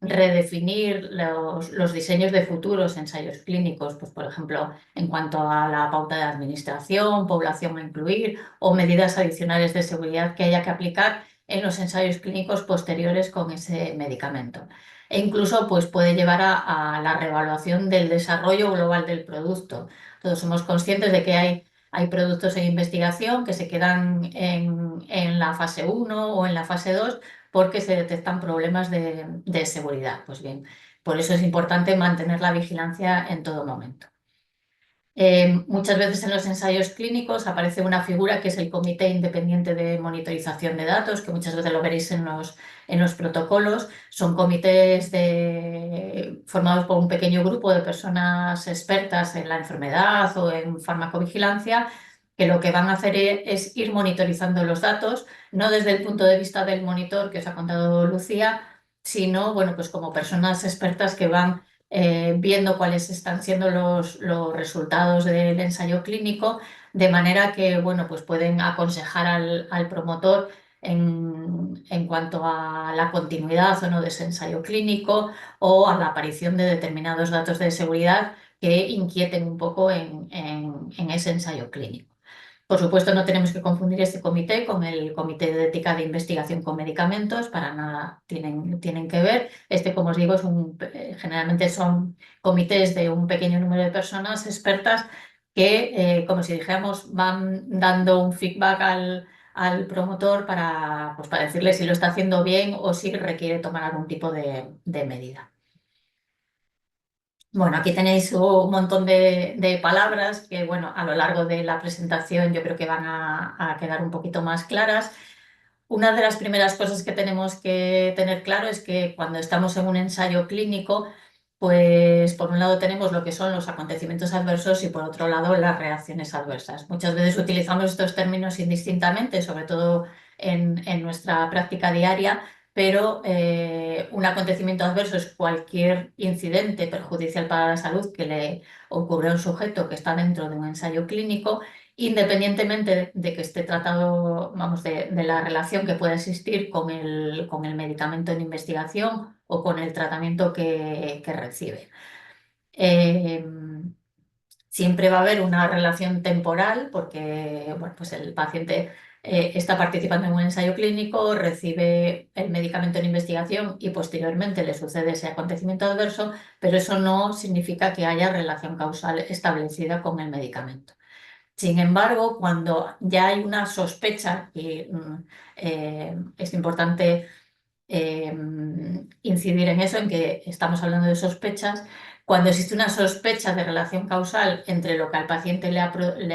redefinir los diseños de futuros ensayos clínicos, pues, por ejemplo, en cuanto a la pauta de administración, población a incluir o medidas adicionales de seguridad que haya que aplicar en los ensayos clínicos posteriores con ese medicamento. E incluso pues, puede llevar a la reevaluación del desarrollo global del producto. Todos somos conscientes de que hay productos en investigación que se quedan en la fase 1 o en la fase 2 porque se detectan problemas de seguridad. Pues bien, por eso es importante mantener la vigilancia en todo momento. Muchas veces en los ensayos clínicos aparece una figura que es el Comité Independiente de Monitorización de Datos, que muchas veces lo veréis en los protocolos. Son comités formados por un pequeño grupo de personas expertas en la enfermedad o en farmacovigilancia, que lo que van a hacer es ir monitorizando los datos, no desde el punto de vista del monitor que os ha contado Lucía, sino bueno, pues como personas expertas que van viendo cuáles están siendo los resultados del ensayo clínico, de manera que bueno, pues pueden aconsejar al promotor en cuanto a la continuidad o no de ese ensayo clínico o a la aparición de determinados datos de seguridad que inquieten un poco en ese ensayo clínico. Por supuesto, no tenemos que confundir este comité con el Comité de Ética de Investigación con Medicamentos, para nada tienen que ver. Como os digo, generalmente son comités de un pequeño número de personas expertas que, como si dijéramos, van dando un feedback al promotor pues para decirle si lo está haciendo bien o si requiere tomar algún tipo de medida. Bueno, aquí tenéis un montón de palabras que, bueno, a lo largo de la presentación yo creo que van a quedar un poquito más claras. Una de las primeras cosas que tenemos que tener claro es que cuando estamos en un ensayo clínico, pues por un lado tenemos lo que son los acontecimientos adversos y por otro lado las reacciones adversas. Muchas veces utilizamos estos términos indistintamente, sobre todo en nuestra práctica diaria, pero un acontecimiento adverso es cualquier incidente perjudicial para la salud que le ocurre a un sujeto que está dentro de un ensayo clínico, independientemente de que esté tratado, vamos, de la relación que pueda existir con el medicamento en investigación o con el tratamiento que recibe. Siempre va a haber una relación temporal porque bueno, pues el paciente está participando en un ensayo clínico, recibe el medicamento en investigación y posteriormente le sucede ese acontecimiento adverso, pero eso no significa que haya relación causal establecida con el medicamento. Sin embargo, cuando ya hay una sospecha, y es importante incidir en eso, en que estamos hablando de sospechas, cuando existe una sospecha de relación causal entre lo que al paciente le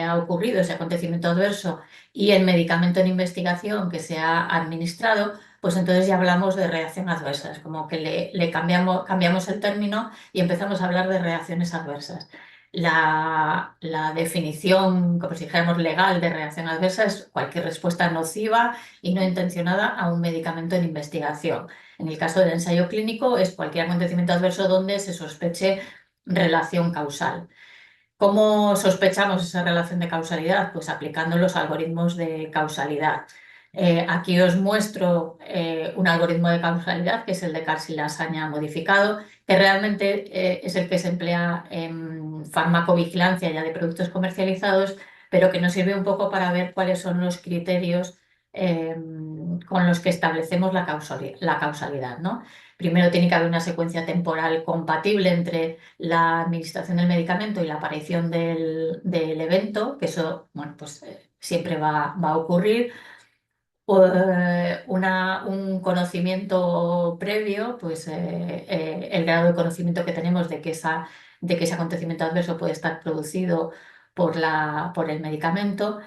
ha ocurrido, ese acontecimiento adverso, y el medicamento en investigación que se ha administrado, pues entonces ya hablamos de reacción adversa. Es como que le cambiamos el término y empezamos a hablar de reacciones adversas. La definición, como si dijéramos legal, de reacción adversa es cualquier respuesta nociva y no intencionada a un medicamento en investigación. En el caso del ensayo clínico es cualquier acontecimiento adverso donde se sospeche relación causal. ¿Cómo sospechamos esa relación de causalidad? Pues aplicando los algoritmos de causalidad. Aquí os muestro un algoritmo de causalidad, que es el de Carsi-Lasaña modificado, que realmente es el que se emplea en farmacovigilancia ya de productos comercializados, pero que nos sirve un poco para ver cuáles son los criterios con los que establecemos la causalidad, ¿no? Primero tiene que haber una secuencia temporal compatible entre la administración del medicamento y la aparición del evento, que eso, bueno, pues siempre va a ocurrir. Un conocimiento previo, pues el grado de conocimiento que tenemos de que ese acontecimiento adverso puede estar producido por el medicamento,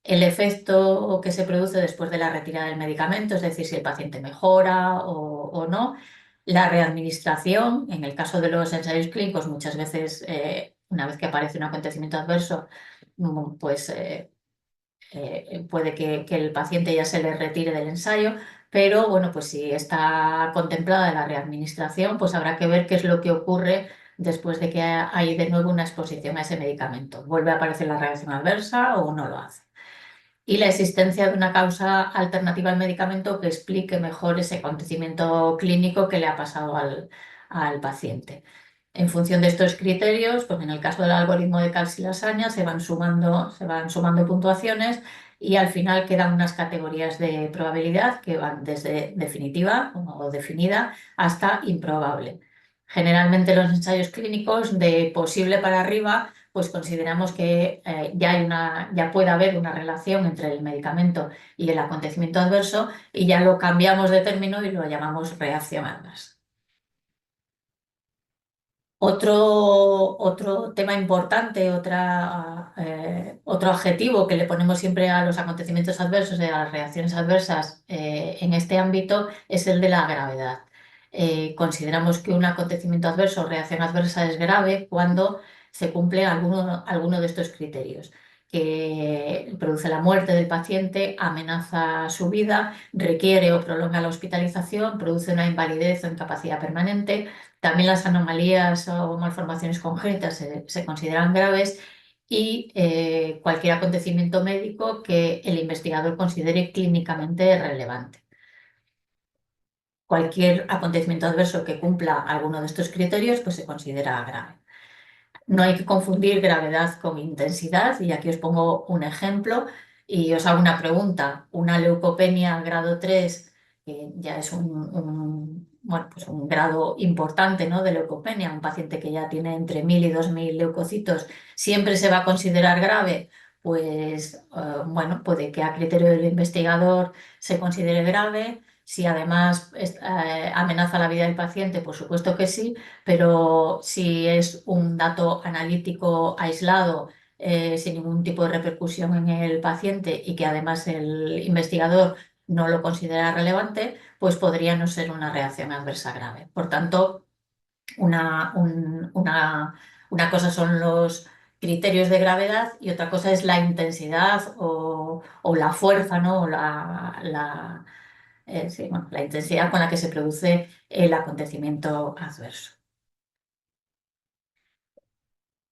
el efecto que se produce después de la retirada del medicamento, es decir, si el paciente mejora o no, la readministración, en el caso de los ensayos clínicos, muchas veces, una vez que aparece un acontecimiento adverso, pues puede que el paciente ya se le retire del ensayo, pero bueno, pues si está contemplada la readministración, pues habrá que ver qué es lo que ocurre después de que hay de nuevo una exposición a ese medicamento. ¿Vuelve a aparecer la reacción adversa o no lo hace? Y la existencia de una causa alternativa al medicamento que explique mejor ese acontecimiento clínico que le ha pasado al paciente. En función de estos criterios, pues en el caso del algoritmo de Carsi-Lasaña se van sumando puntuaciones y al final quedan unas categorías de probabilidad que van desde definitiva o definida hasta improbable. Generalmente los ensayos clínicos de posible para arriba, pues consideramos que ya puede haber una relación entre el medicamento y el acontecimiento adverso y ya lo cambiamos de término y lo llamamos reacción adversa. Otro tema importante, otro adjetivo que le ponemos siempre a los acontecimientos adversos y a las reacciones adversas en este ámbito es el de la gravedad. Consideramos que un acontecimiento adverso o reacción adversa es grave cuando se cumple alguno de estos criterios, que produce la muerte del paciente, amenaza su vida, requiere o prolonga la hospitalización, produce una invalidez o incapacidad permanente. También las anomalías o malformaciones congénitas se consideran graves y cualquier acontecimiento médico que el investigador considere clínicamente relevante. Cualquier acontecimiento adverso que cumpla alguno de estos criterios pues se considera grave. No hay que confundir gravedad con intensidad y aquí os pongo un ejemplo y os hago una pregunta. Una leucopenia grado 3, que ya es bueno, pues un grado importante, ¿no?, de leucopenia, un paciente que ya tiene entre 1000 y 2000 leucocitos, ¿siempre se va a considerar grave? Pues bueno, puede que a criterio del investigador se considere grave. Si además amenaza la vida del paciente, por supuesto que sí, pero si es un dato analítico aislado, sin ningún tipo de repercusión en el paciente y que además el investigador no lo considera relevante, pues podría no ser una reacción adversa grave. Por tanto, una cosa son los criterios de gravedad y otra cosa es la intensidad o la fuerza, ¿no?, o sí, bueno, la intensidad con la que se produce el acontecimiento adverso.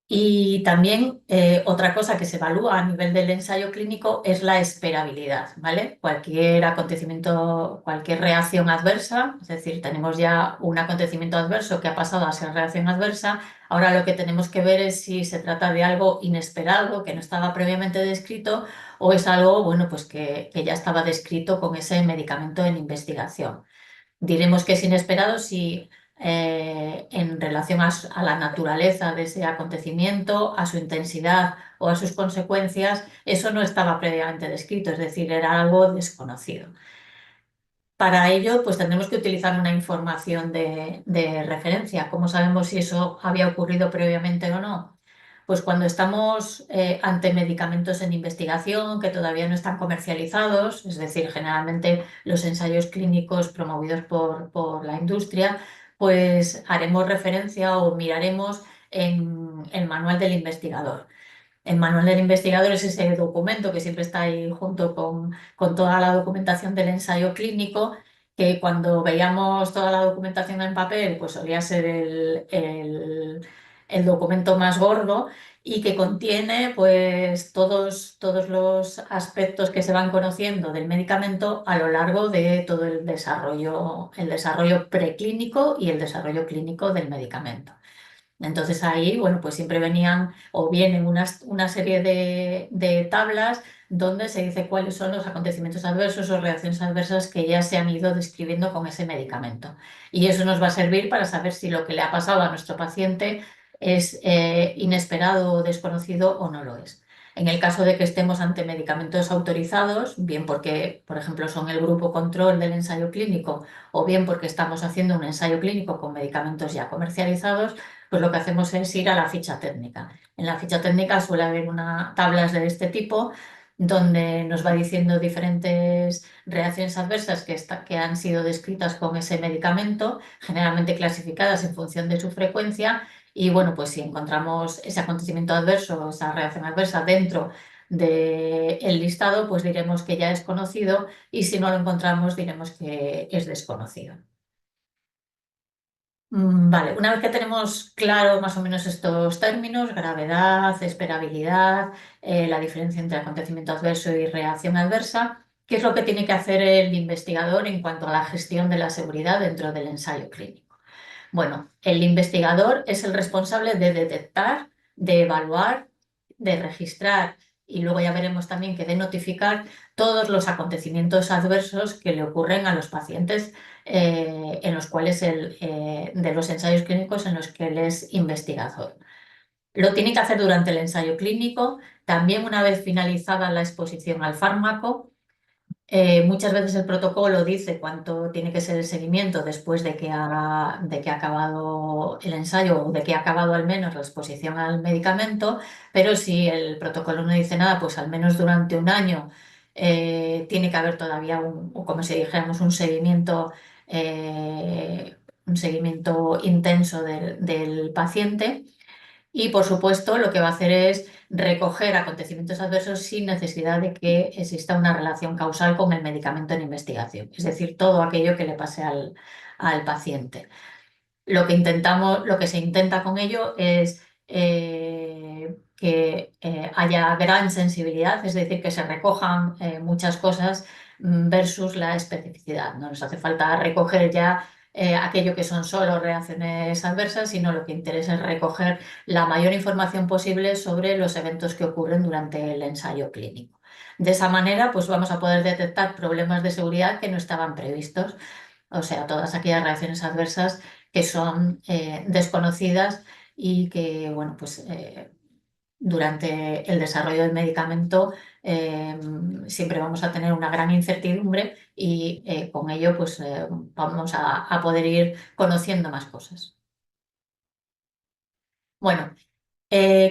Y también otra cosa que se evalúa a nivel del ensayo clínico es la esperabilidad, ¿vale? Cualquier acontecimiento, cualquier reacción adversa, es decir, tenemos ya un acontecimiento adverso que ha pasado a ser reacción adversa, ahora lo que tenemos que ver es si se trata de algo inesperado, que no estaba previamente descrito, o es algo, bueno, pues que ya estaba descrito con ese medicamento en investigación. Diremos que es inesperado si en relación a la naturaleza de ese acontecimiento, a su intensidad o a sus consecuencias, eso no estaba previamente descrito, es decir, era algo desconocido. Para ello, pues tendremos que utilizar una información de referencia. ¿Cómo sabemos si eso había ocurrido previamente o no? Pues cuando estamos ante medicamentos en investigación que todavía no están comercializados, es decir, generalmente los ensayos clínicos promovidos por la industria, pues haremos referencia o miraremos en el manual del investigador. El manual del investigador es ese documento que siempre está ahí junto con toda la documentación del ensayo clínico, que cuando veíamos toda la documentación en papel, pues solía ser el documento más gordo y que contiene pues todos los aspectos que se van conociendo del medicamento a lo largo de todo el desarrollo preclínico y el desarrollo clínico del medicamento. Entonces ahí, bueno, pues siempre venían o vienen una serie de tablas donde se dice cuáles son los acontecimientos adversos o reacciones adversas que ya se han ido describiendo con ese medicamento. Y eso nos va a servir para saber si lo que le ha pasado a nuestro paciente es inesperado o desconocido o no lo es. En el caso de que estemos ante medicamentos autorizados, bien porque, por ejemplo, son el grupo control del ensayo clínico o bien porque estamos haciendo un ensayo clínico con medicamentos ya comercializados, pues lo que hacemos es ir a la ficha técnica. En la ficha técnica suele haber tablas de este tipo donde nos va diciendo diferentes reacciones adversas que han sido descritas con ese medicamento, generalmente clasificadas en función de su frecuencia. Y bueno, pues si encontramos ese acontecimiento adverso o esa reacción adversa dentro del listado, pues diremos que ya es conocido, y si no lo encontramos diremos que es desconocido. Vale, una vez que tenemos claro más o menos estos términos, gravedad, esperabilidad, la diferencia entre acontecimiento adverso y reacción adversa, ¿qué es lo que tiene que hacer el investigador en cuanto a la gestión de la seguridad dentro del ensayo clínico? Bueno, el investigador es el responsable de detectar, de evaluar, de registrar, y luego ya veremos también que de notificar todos los acontecimientos adversos que le ocurren a los pacientes en los cuales de los ensayos clínicos en los que él es investigador. Lo tiene que hacer durante el ensayo clínico, también una vez finalizada la exposición al fármaco. Muchas veces el protocolo dice cuánto tiene que ser el seguimiento después de que ha acabado el ensayo o de que ha acabado al menos la exposición al medicamento, pero si el protocolo no dice nada, pues al menos durante un año tiene que haber todavía o como si dijéramos, un seguimiento intenso del paciente. Y por supuesto, lo que va a hacer es recoger acontecimientos adversos sin necesidad de que exista una relación causal con el medicamento en investigación, es decir, todo aquello que le pase al paciente. Lo que se intenta con ello es que haya gran sensibilidad, es decir, que se recojan muchas cosas versus la especificidad. No nos hace falta recoger ya aquello que son solo reacciones adversas, sino lo que interesa es recoger la mayor información posible sobre los eventos que ocurren durante el ensayo clínico. De esa manera, pues vamos a poder detectar problemas de seguridad que no estaban previstos, o sea, todas aquellas reacciones adversas que son desconocidas y que, bueno, pues durante el desarrollo del medicamento siempre vamos a tener una gran incertidumbre y con ello pues vamos a poder ir conociendo más cosas. Bueno,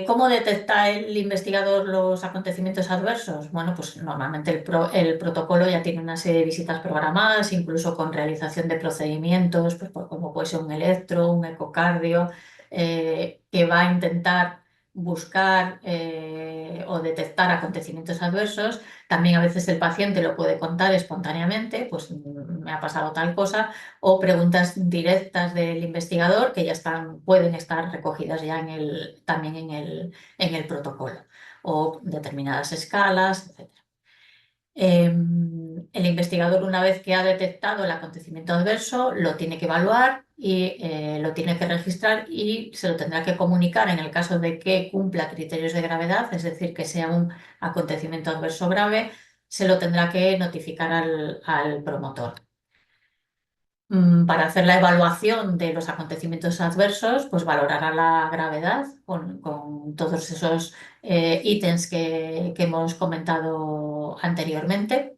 ¿cómo detecta el investigador los acontecimientos adversos? Bueno, pues normalmente el protocolo ya tiene una serie de visitas programadas, incluso con realización de procedimientos, pues, como puede ser un electro, un ecocardio, que va a intentar buscar o detectar acontecimientos adversos. También a veces el paciente lo puede contar espontáneamente, pues me ha pasado tal cosa, o preguntas directas del investigador que ya pueden estar recogidas ya también en el protocolo, o determinadas escalas, etc. El investigador, una vez que ha detectado el acontecimiento adverso, lo tiene que evaluar y lo tiene que registrar, y se lo tendrá que comunicar en el caso de que cumpla criterios de gravedad, es decir, que sea un acontecimiento adverso grave, se lo tendrá que notificar al promotor. Para hacer la evaluación de los acontecimientos adversos, pues valorará la gravedad con todos esos ítems que hemos comentado anteriormente.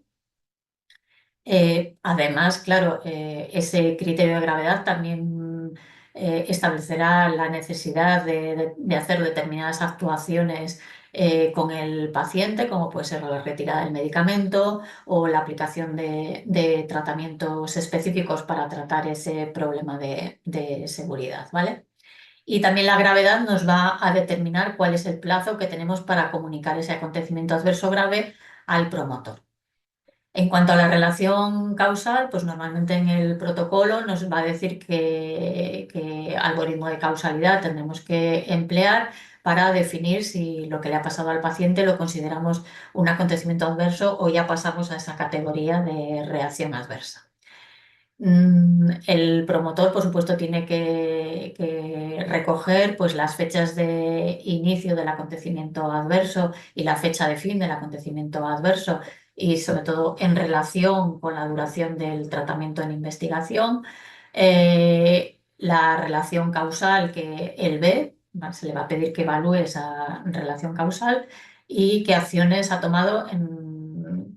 Además, claro, ese criterio de gravedad también establecerá la necesidad de hacer determinadas actuaciones con el paciente, como puede ser la retirada del medicamento o la aplicación de tratamientos específicos para tratar ese problema de seguridad, ¿vale? Y también la gravedad nos va a determinar cuál es el plazo que tenemos para comunicar ese acontecimiento adverso grave al promotor. En cuanto a la relación causal, pues normalmente en el protocolo nos va a decir qué algoritmo de causalidad tendremos que emplear para definir si lo que le ha pasado al paciente lo consideramos un acontecimiento adverso o ya pasamos a esa categoría de reacción adversa. El promotor, por supuesto, tiene que recoger pues, las fechas de inicio del acontecimiento adverso y la fecha de fin del acontecimiento adverso y sobre todo en relación con la duración del tratamiento en investigación, la relación causal que él ve, ¿vale? Se le va a pedir que evalúe esa relación causal y qué acciones ha tomado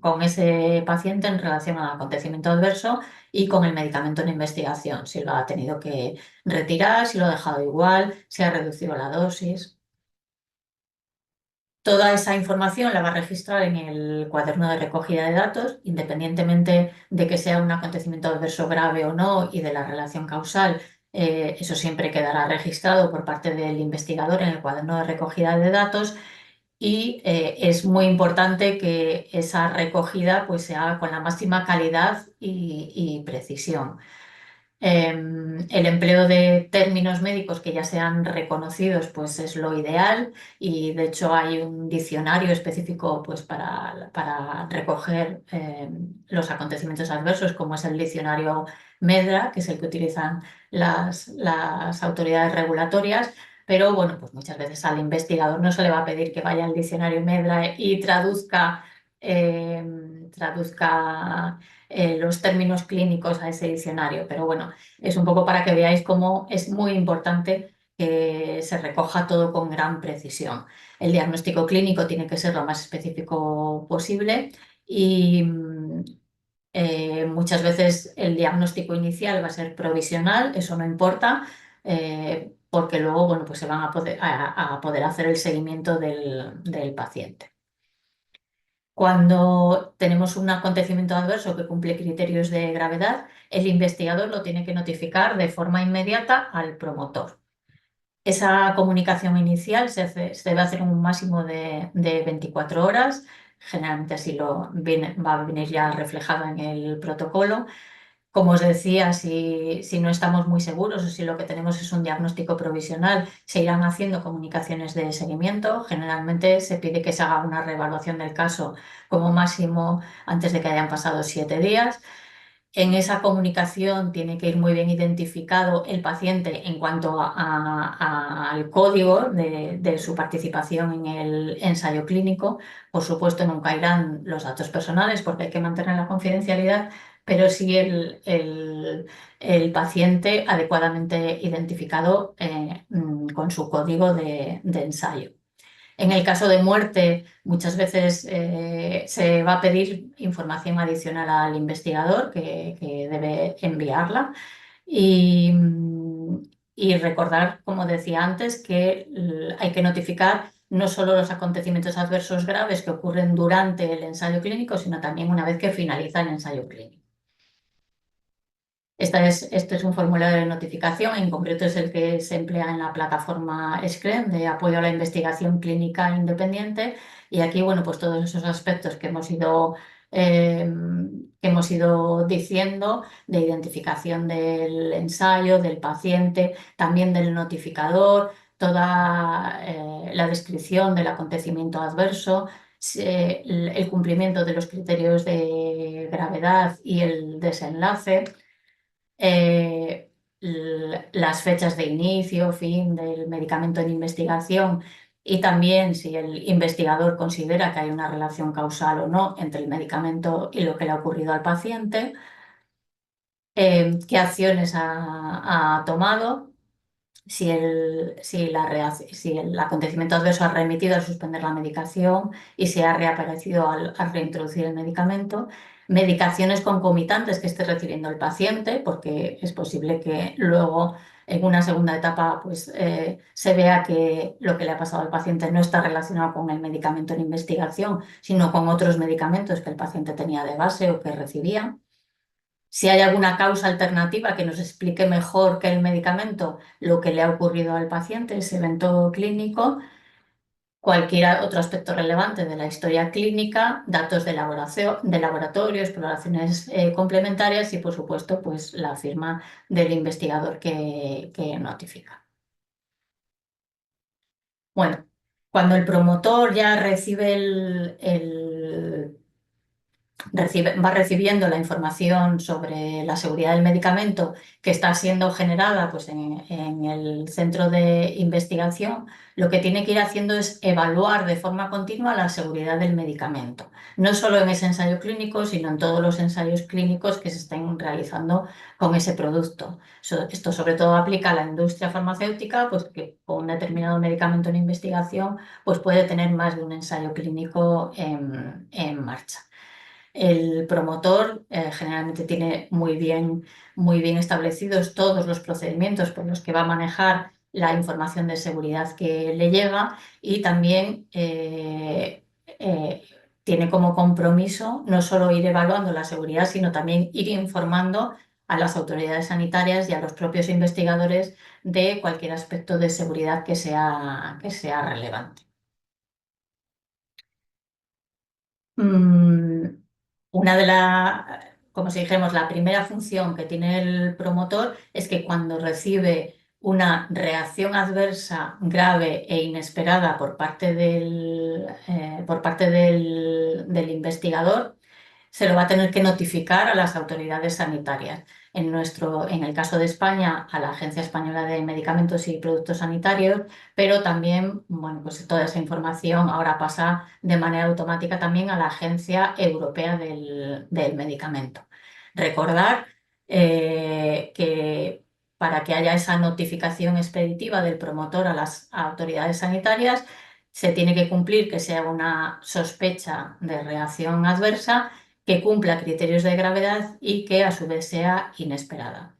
con ese paciente en relación al acontecimiento adverso y con el medicamento en investigación, si lo ha tenido que retirar, si lo ha dejado igual, si ha reducido la dosis. Toda esa información la va a registrar en el cuaderno de recogida de datos, independientemente de que sea un acontecimiento adverso grave o no y de la relación causal. Eso siempre quedará registrado por parte del investigador en el cuaderno de recogida de datos y es muy importante que esa recogida pues, sea con la máxima calidad y precisión. El empleo de términos médicos que ya sean reconocidos pues es lo ideal y de hecho hay un diccionario específico pues para recoger los acontecimientos adversos como es el diccionario MEDRA, que es el que utilizan las autoridades regulatorias. Pero bueno, pues muchas veces al investigador no se le va a pedir que vaya al diccionario MEDRA y traduzca los términos clínicos a ese diccionario, pero bueno, es un poco para que veáis cómo es muy importante que se recoja todo con gran precisión. El diagnóstico clínico tiene que ser lo más específico posible y muchas veces el diagnóstico inicial va a ser provisional, eso no importa, porque luego bueno, pues se van a poder hacer el seguimiento del paciente. Cuando tenemos un acontecimiento adverso que cumple criterios de gravedad, el investigador lo tiene que notificar de forma inmediata al promotor. Esa comunicación inicial se debe hacer en un máximo de 24 horas, generalmente así va a venir ya reflejado en el protocolo. Como os decía, si no estamos muy seguros o si lo que tenemos es un diagnóstico provisional, se irán haciendo comunicaciones de seguimiento. Generalmente se pide que se haga una reevaluación del caso como máximo antes de que hayan pasado 7 días. En esa comunicación tiene que ir muy bien identificado el paciente en cuanto al código de su participación en el ensayo clínico. Por supuesto, nunca irán los datos personales porque hay que mantener la confidencialidad, pero sí el paciente adecuadamente identificado con su código de ensayo. En el caso de muerte, muchas veces se va a pedir información adicional al investigador que debe enviarla y, y recordar, como decía antes, que hay que notificar no solo los acontecimientos adversos graves que ocurren durante el ensayo clínico, sino también una vez que finaliza el ensayo clínico. Este es un formulario de notificación, en concreto es el que se emplea en la plataforma SCREM de apoyo a la investigación clínica independiente y aquí, bueno, pues todos esos aspectos que hemos ido diciendo de identificación del ensayo, del paciente, también del notificador, toda la descripción del acontecimiento adverso, el cumplimiento de los criterios de gravedad y el desenlace las fechas de inicio, fin del medicamento en investigación y también si el investigador considera que hay una relación causal o no entre el medicamento y lo que le ha ocurrido al paciente, qué acciones ha tomado, si el acontecimiento adverso ha remitido a suspender la medicación y si ha reaparecido al reintroducir el medicamento. medicaciones concomitantes que esté recibiendo el paciente, porque es posible que luego en una segunda etapa pues, se vea que lo que le ha pasado al paciente no está relacionado con el medicamento en investigación, sino con otros medicamentos que el paciente tenía de base o que recibía. Si hay alguna causa alternativa que nos explique mejor que el medicamento lo que le ha ocurrido al paciente, ese evento clínico, cualquier otro aspecto relevante de la historia clínica, datos de laboratorio, exploraciones complementarias y, por supuesto, pues, la firma del investigador que notifica. Bueno, cuando el promotor ya recibe va recibiendo la información sobre la seguridad del medicamento que está siendo generada pues, en el centro de investigación, lo que tiene que ir haciendo es evaluar de forma continua la seguridad del medicamento, no solo en ese ensayo clínico, sino en todos los ensayos clínicos que se estén realizando con ese producto. Esto sobre todo aplica a la industria farmacéutica, pues que con un determinado medicamento en investigación pues puede tener más de un ensayo clínico en marcha. El promotor generalmente tiene muy bien establecidos todos los procedimientos por los que va a manejar la información de seguridad que le llega y también tiene como compromiso no solo ir evaluando la seguridad, sino también ir informando a las autoridades sanitarias y a los propios investigadores de cualquier aspecto de seguridad que sea relevante. Una de como si dijéramos, la primera función que tiene el promotor es que cuando recibe una reacción adversa grave e inesperada por parte del investigador, se lo va a tener que notificar a las autoridades sanitarias. En el caso de España, a la Agencia Española de Medicamentos y Productos Sanitarios, pero también, bueno, pues toda esa información ahora pasa de manera automática también a la Agencia Europea del Medicamento. Recordar que para que haya esa notificación expeditiva del promotor a las autoridades sanitarias, se tiene que cumplir que sea una sospecha de reacción adversa, que cumpla criterios de gravedad y que a su vez sea inesperada.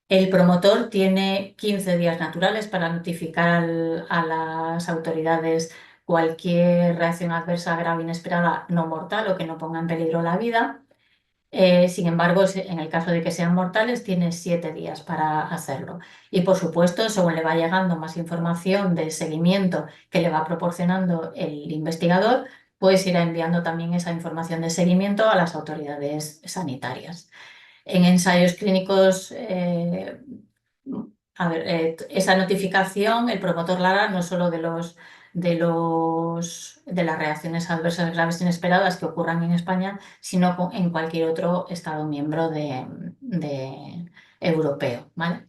El promotor tiene 15 días naturales para notificar a las autoridades cualquier reacción adversa grave, inesperada, no mortal o que no ponga en peligro la vida. Sin embargo, en el caso de que sean mortales, tiene 7 días para hacerlo. Y por supuesto, según le va llegando más información del seguimiento que le va proporcionando el investigador, pues irá enviando también esa información de seguimiento a las autoridades sanitarias. En ensayos clínicos, esa notificación, el promotor la hará no solo de las reacciones adversas graves inesperadas que ocurran en España, sino en cualquier otro Estado miembro europeo, ¿vale?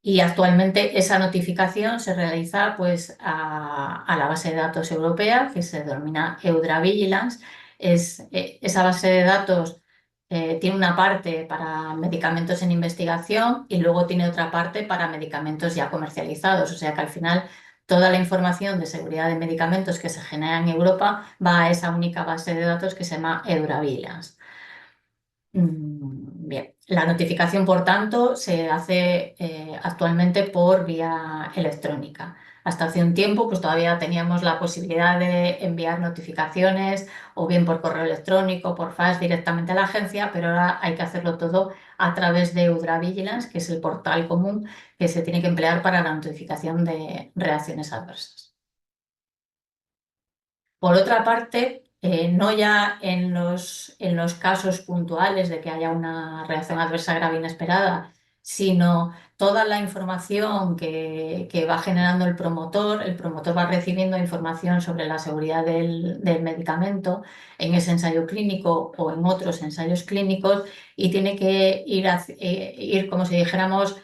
Y actualmente esa notificación se realiza pues, a la base de datos europea que se denomina EudraVigilance. Esa base de datos tiene una parte para medicamentos en investigación y luego tiene otra parte para medicamentos ya comercializados. O sea que al final toda la información de seguridad de medicamentos que se genera en Europa va a esa única base de datos que se llama EudraVigilance. Bien, la notificación, por tanto, se hace actualmente por vía electrónica. Hasta hace un tiempo, pues todavía teníamos la posibilidad de enviar notificaciones o bien por correo electrónico, por fax directamente a la agencia, pero ahora hay que hacerlo todo a través de EudraVigilance, que es el portal común que se tiene que emplear para la notificación de reacciones adversas. Por otra parte, no ya en los casos puntuales de que haya una reacción adversa grave inesperada, sino toda la información que va generando el promotor va recibiendo información sobre la seguridad del medicamento en ese ensayo clínico o en otros ensayos clínicos y tiene que ir como si dijéramos,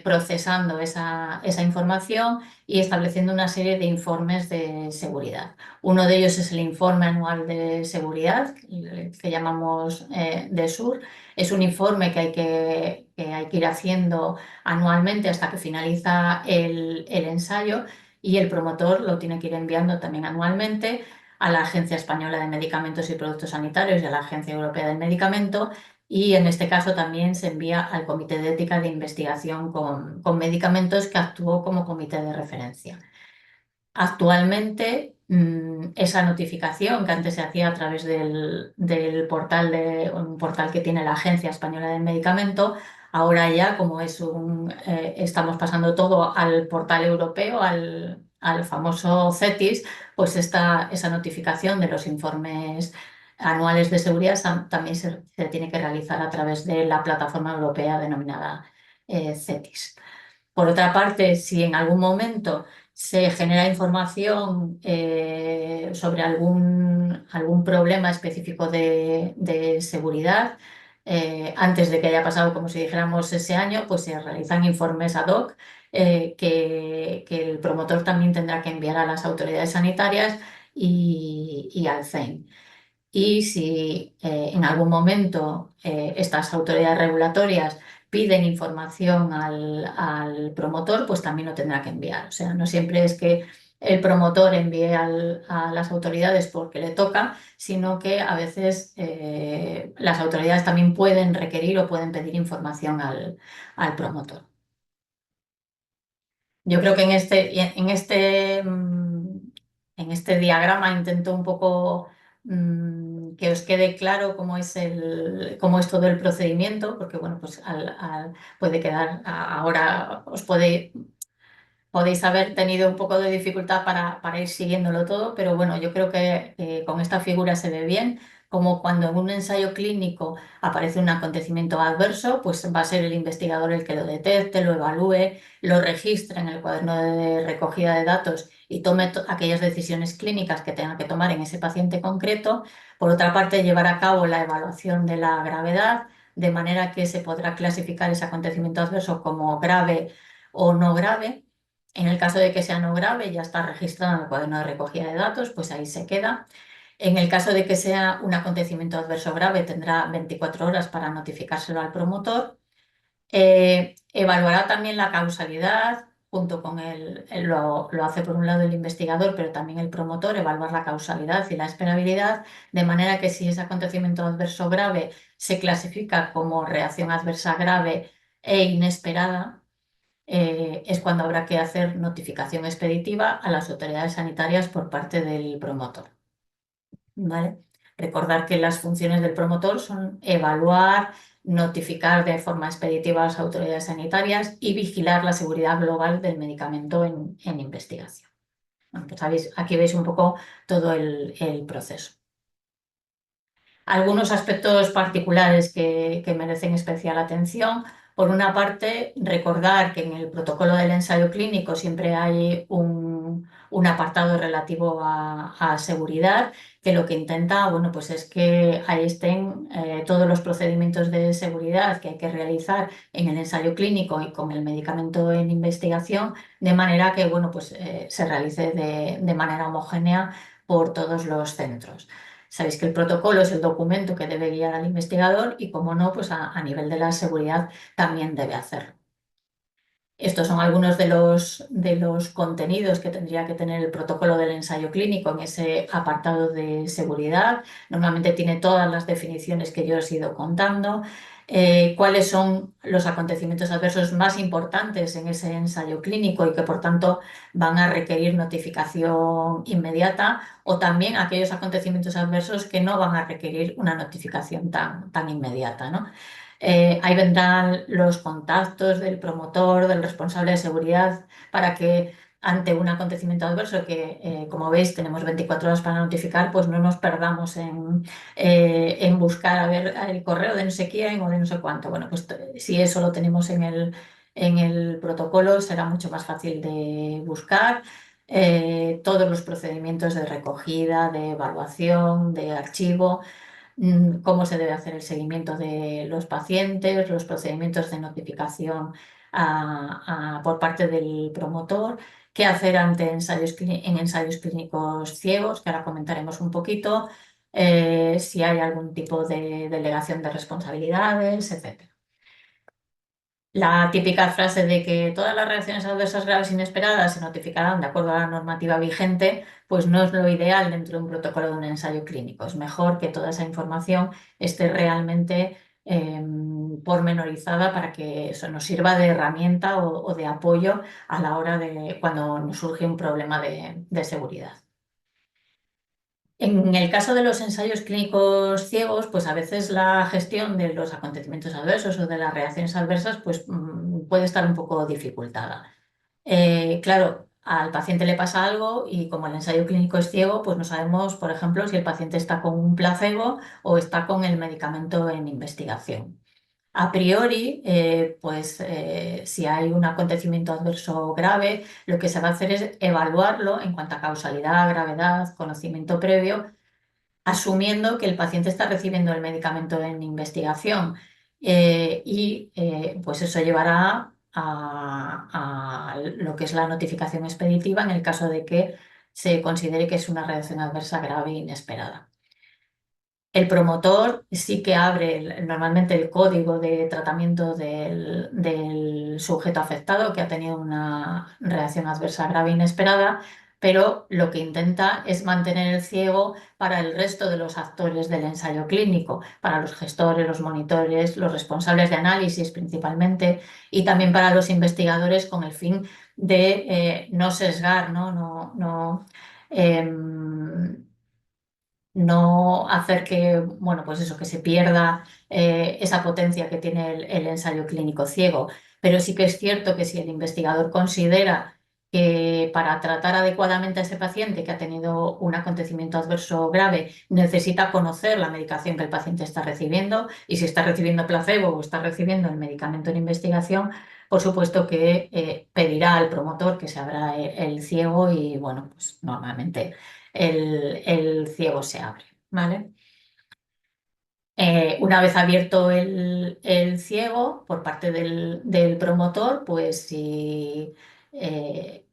procesando esa información y estableciendo una serie de informes de seguridad. Uno de ellos es el informe anual de seguridad, que llamamos DSUR. Es un informe que hay que ir haciendo anualmente hasta que finaliza el ensayo y el promotor lo tiene que ir enviando también anualmente a la Agencia Española de Medicamentos y Productos Sanitarios y a la Agencia Europea del Medicamento, y en este caso también se envía al Comité de Ética de Investigación con Medicamentos, que actuó como comité de referencia. Actualmente, esa notificación que antes se hacía a través del portal, un portal que tiene la Agencia Española del Medicamento, ahora ya, como estamos pasando todo al portal europeo, al famoso CETIS, pues esa notificación de los informes anuales de seguridad también se tiene que realizar a través de la plataforma europea denominada CETIS. Por otra parte, si en algún momento se genera información sobre algún problema específico de seguridad, antes de que haya pasado, como si dijéramos, ese año, pues se realizan informes ad hoc que el promotor también tendrá que enviar a las autoridades sanitarias y al CEN. Y si en algún momento estas autoridades regulatorias piden información al promotor, pues también lo tendrá que enviar. O sea, no siempre es que el promotor envíe a las autoridades porque le toca, sino que a veces las autoridades también pueden requerir o pueden pedir información al promotor. Yo creo que en este diagrama intento un poco que os quede claro cómo es todo el procedimiento, porque bueno, pues puede quedar, ahora podéis haber tenido un poco de dificultad para ir siguiéndolo todo, pero bueno, yo creo que con esta figura se ve bien, como cuando en un ensayo clínico aparece un acontecimiento adverso, pues va a ser el investigador el que lo detecte, lo evalúe, lo registre en el cuaderno de recogida de datos y tome aquellas decisiones clínicas que tenga que tomar en ese paciente concreto. Por otra parte, llevar a cabo la evaluación de la gravedad, de manera que se podrá clasificar ese acontecimiento adverso como grave o no grave. En el caso de que sea no grave, ya está registrado en el cuaderno de recogida de datos, pues ahí se queda. En el caso de que sea un acontecimiento adverso grave, tendrá 24 horas para notificárselo al promotor. Evaluará también la causalidad, junto con lo hace por un lado el investigador, pero también el promotor, evaluar la causalidad y la esperabilidad, de manera que si ese acontecimiento adverso grave se clasifica como reacción adversa grave e inesperada, es cuando habrá que hacer notificación expeditiva a las autoridades sanitarias por parte del promotor. ¿Vale? Recordar que las funciones del promotor son evaluar, notificar de forma expeditiva a las autoridades sanitarias y vigilar la seguridad global del medicamento en investigación. Bueno, pues aquí veis un poco todo el proceso. Algunos aspectos particulares que merecen especial atención. Por una parte, recordar que en el protocolo del ensayo clínico siempre hay un apartado relativo a seguridad, que lo que intenta, bueno, pues es que ahí estén todos los procedimientos de seguridad que hay que realizar en el ensayo clínico y con el medicamento en investigación, de manera que, bueno, pues se realice de manera homogénea por todos los centros. Sabéis que el protocolo es el documento que debe guiar al investigador y, como no, pues a nivel de la seguridad también debe hacerlo. Estos son algunos de los contenidos que tendría que tener el protocolo del ensayo clínico en ese apartado de seguridad. Normalmente tiene todas las definiciones que yo os he ido contando. Cuáles son los acontecimientos adversos más importantes en ese ensayo clínico y que por tanto van a requerir notificación inmediata, o también aquellos acontecimientos adversos que no van a requerir una notificación tan inmediata, ¿no? Ahí vendrán los contactos del promotor, del responsable de seguridad, para que ante un acontecimiento adverso que, como veis, tenemos 24 horas para notificar, pues no nos perdamos en buscar a ver el correo de no sé quién o de no sé cuánto. Bueno, pues si eso lo tenemos en el protocolo, será mucho más fácil de buscar. Todos los procedimientos de recogida, de evaluación, de archivo, cómo se debe hacer el seguimiento de los pacientes, los procedimientos de notificación por parte del promotor, qué hacer ante en ensayos clínicos ciegos, que ahora comentaremos un poquito, si hay algún tipo de delegación de responsabilidades, etc. La típica frase de que todas las reacciones adversas graves inesperadas se notificarán de acuerdo a la normativa vigente, pues no es lo ideal dentro de un protocolo de un ensayo clínico. Es mejor que toda esa información esté realmente pormenorizada para que eso nos sirva de herramienta o de apoyo a la hora de cuando nos surge un problema de seguridad. En el caso de los ensayos clínicos ciegos, pues a veces la gestión de los acontecimientos adversos o de las reacciones adversas pues, puede estar un poco dificultada. Claro, al paciente le pasa algo y como el ensayo clínico es ciego, pues no sabemos, por ejemplo, si el paciente está con un placebo o está con el medicamento en investigación. A priori, si hay un acontecimiento adverso grave, lo que se va a hacer es evaluarlo en cuanto a causalidad, gravedad, conocimiento previo, asumiendo que el paciente está recibiendo el medicamento en investigación. Pues eso llevará a lo que es la notificación expeditiva en el caso de que se considere que es una reacción adversa grave e inesperada. El promotor sí que abre normalmente el código de tratamiento del sujeto afectado que ha tenido una reacción adversa grave inesperada, pero lo que intenta es mantener el ciego para el resto de los actores del ensayo clínico, para los gestores, los monitores, los responsables de análisis principalmente, y también para los investigadores con el fin de no sesgar, em, no hacer que, bueno, pues eso, que se pierda esa potencia que tiene el ensayo clínico ciego. Pero sí que es cierto que si el investigador considera que para tratar adecuadamente a ese paciente que ha tenido un acontecimiento adverso grave necesita conocer la medicación que el paciente está recibiendo y si está recibiendo placebo o está recibiendo el medicamento en investigación, por supuesto que pedirá al promotor que se abra el ciego y, bueno, pues normalmente el ciego se abre, ¿vale? Una vez abierto el ciego por parte del promotor, pues si el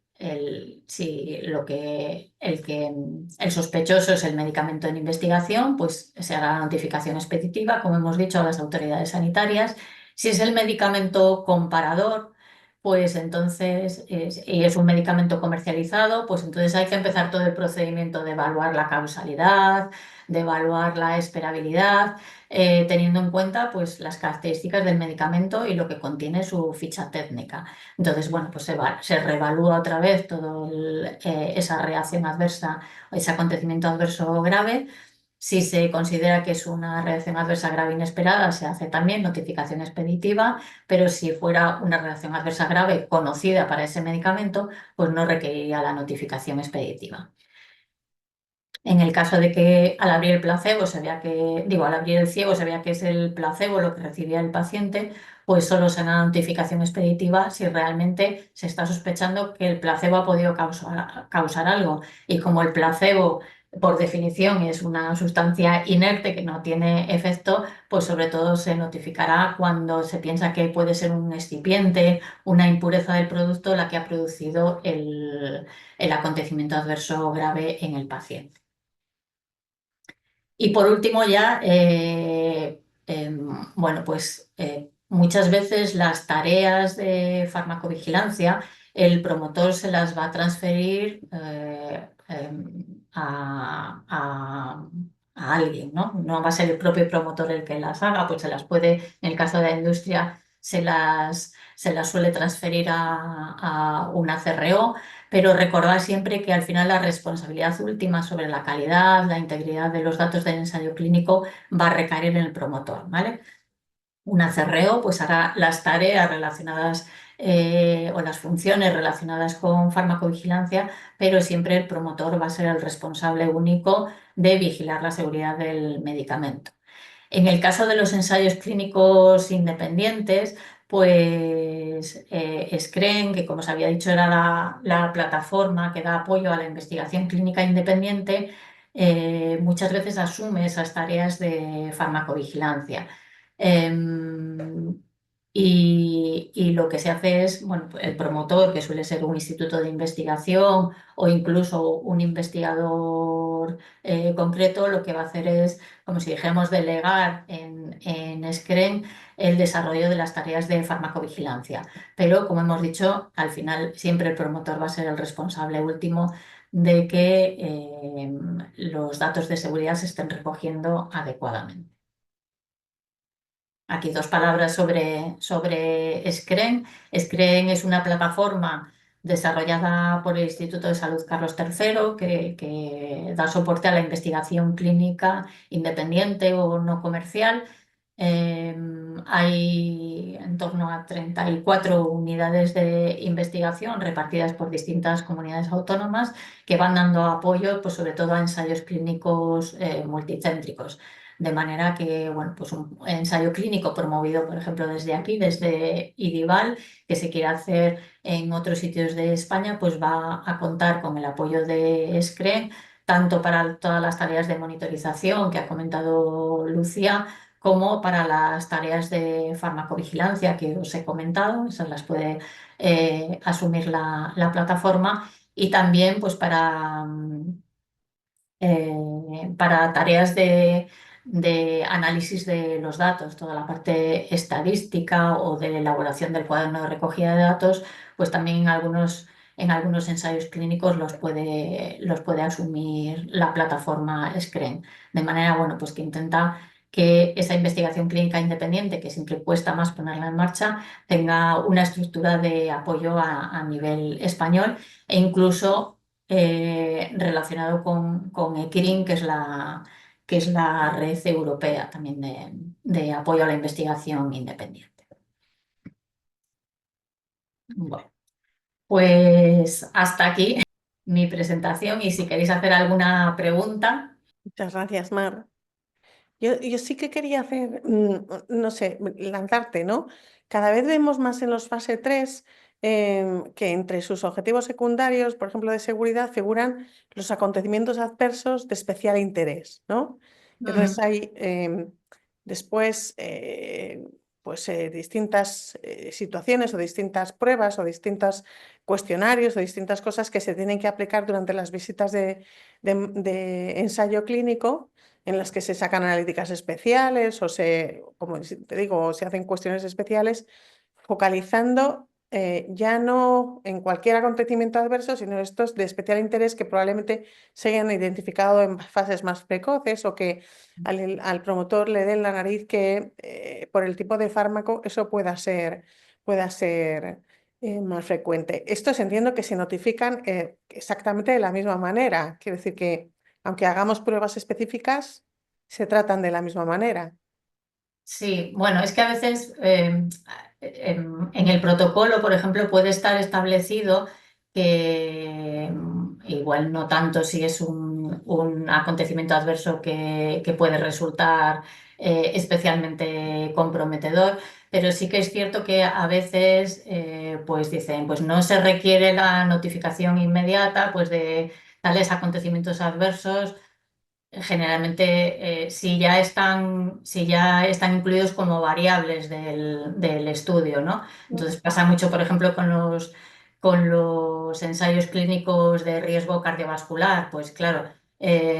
sospechoso es el medicamento en investigación, pues se hará la notificación expeditiva, como hemos dicho, a las autoridades sanitarias. Si es el medicamento comparador, pues entonces, y es un medicamento comercializado, pues entonces hay que empezar todo el procedimiento de evaluar la causalidad, de evaluar la esperabilidad, teniendo en cuenta pues, las características del medicamento y lo que contiene su ficha técnica. Entonces, bueno, pues se reevalúa otra vez toda esa reacción adversa, ese acontecimiento adverso grave. Si se considera que es una reacción adversa grave inesperada, se hace también notificación expeditiva, pero si fuera una reacción adversa grave conocida para ese medicamento, pues no requeriría la notificación expeditiva. En el caso de que al abrir el placebo se vea que, digo, al abrir el ciego se vea que es el placebo lo que recibía el paciente, pues solo se hará notificación expeditiva si realmente se está sospechando que el placebo ha podido causar algo. Y como el placebo, por definición, es una sustancia inerte que no tiene efecto, pues sobre todo se notificará cuando se piensa que puede ser un excipiente, una impureza del producto la que ha producido el acontecimiento adverso grave en el paciente. Y por último ya, bueno, pues muchas veces las tareas de farmacovigilancia, el promotor se las va a transferir a alguien, ¿no? No va a ser el propio promotor el que las haga, pues se las puede, en el caso de la industria, se las suele transferir a una CRO, pero recordar siempre que al final la responsabilidad última sobre la calidad, la integridad de los datos del ensayo clínico va a recaer en el promotor, ¿vale? Una CRO pues hará las tareas relacionadas o las funciones relacionadas con farmacovigilancia, pero siempre el promotor va a ser el responsable único de vigilar la seguridad del medicamento. En el caso de los ensayos clínicos independientes, pues SCREN, que como os había dicho era la plataforma que da apoyo a la investigación clínica independiente, muchas veces asume esas tareas de farmacovigilancia. Em, Y lo que se hace es, bueno, el promotor, que suele ser un instituto de investigación o incluso un investigador concreto, lo que va a hacer es, como si dijéramos, delegar en SCREN el desarrollo de las tareas de farmacovigilancia. Pero, como hemos dicho, al final siempre el promotor va a ser el responsable último de que los datos de seguridad se estén recogiendo adecuadamente. Aquí dos palabras sobre SCREN. SCREN es una plataforma desarrollada por el Instituto de Salud Carlos III que da soporte a la investigación clínica independiente o no comercial. Hay en torno a 34 unidades de investigación repartidas por distintas comunidades autónomas que van dando apoyo, pues, sobre todo a ensayos clínicos multicéntricos. De manera que, bueno, pues un ensayo clínico promovido, por ejemplo, desde aquí, desde IDIVAL, que se quiere hacer en otros sitios de España, pues va a contar con el apoyo de SCREN, tanto para todas las tareas de monitorización que ha comentado Lucía, como para las tareas de farmacovigilancia que os he comentado, esas las puede asumir la plataforma, y también pues para tareas de análisis de los datos, toda la parte estadística o de elaboración del cuaderno de recogida de datos, pues también en algunos ensayos clínicos los puede asumir la plataforma SCREN. De manera, bueno, pues que intenta que esa investigación clínica independiente, que siempre cuesta más ponerla en marcha, tenga una estructura de apoyo a nivel español e incluso relacionado con ECRIN, que es la red europea también de apoyo a la investigación independiente. Bueno, pues hasta aquí mi presentación, y si queréis hacer alguna pregunta. Muchas gracias, Mar. Yo sí que quería hacer, no sé, lanzarte, ¿no? Cada vez vemos más en los fase 3 que entre sus objetivos secundarios, por ejemplo, de seguridad, figuran los acontecimientos adversos de especial interés, ¿no? Entonces hay después pues, distintas situaciones o distintas pruebas o distintos cuestionarios o distintas cosas que se tienen que aplicar durante las visitas de ensayo clínico, en las que se sacan analíticas especiales o como te digo, se hacen cuestiones especiales, focalizando ya no en cualquier acontecimiento adverso, sino estos de especial interés que probablemente se hayan identificado en fases más precoces o que al promotor le den la nariz que por el tipo de fármaco eso pueda ser más frecuente. Estos entiendo que se notifican exactamente de la misma manera. Quiero decir que aunque hagamos pruebas específicas, se tratan de la misma manera. Sí, bueno, es que a veces en el protocolo, por ejemplo, puede estar establecido que igual no tanto si es un acontecimiento adverso que puede resultar especialmente comprometedor, pero sí que es cierto que a veces pues dicen, pues no se requiere la notificación inmediata pues de tales acontecimientos adversos. Generalmente, si ya están incluidos como variables del estudio, ¿no? Entonces pasa mucho, por ejemplo, con los ensayos clínicos de riesgo cardiovascular. Pues claro,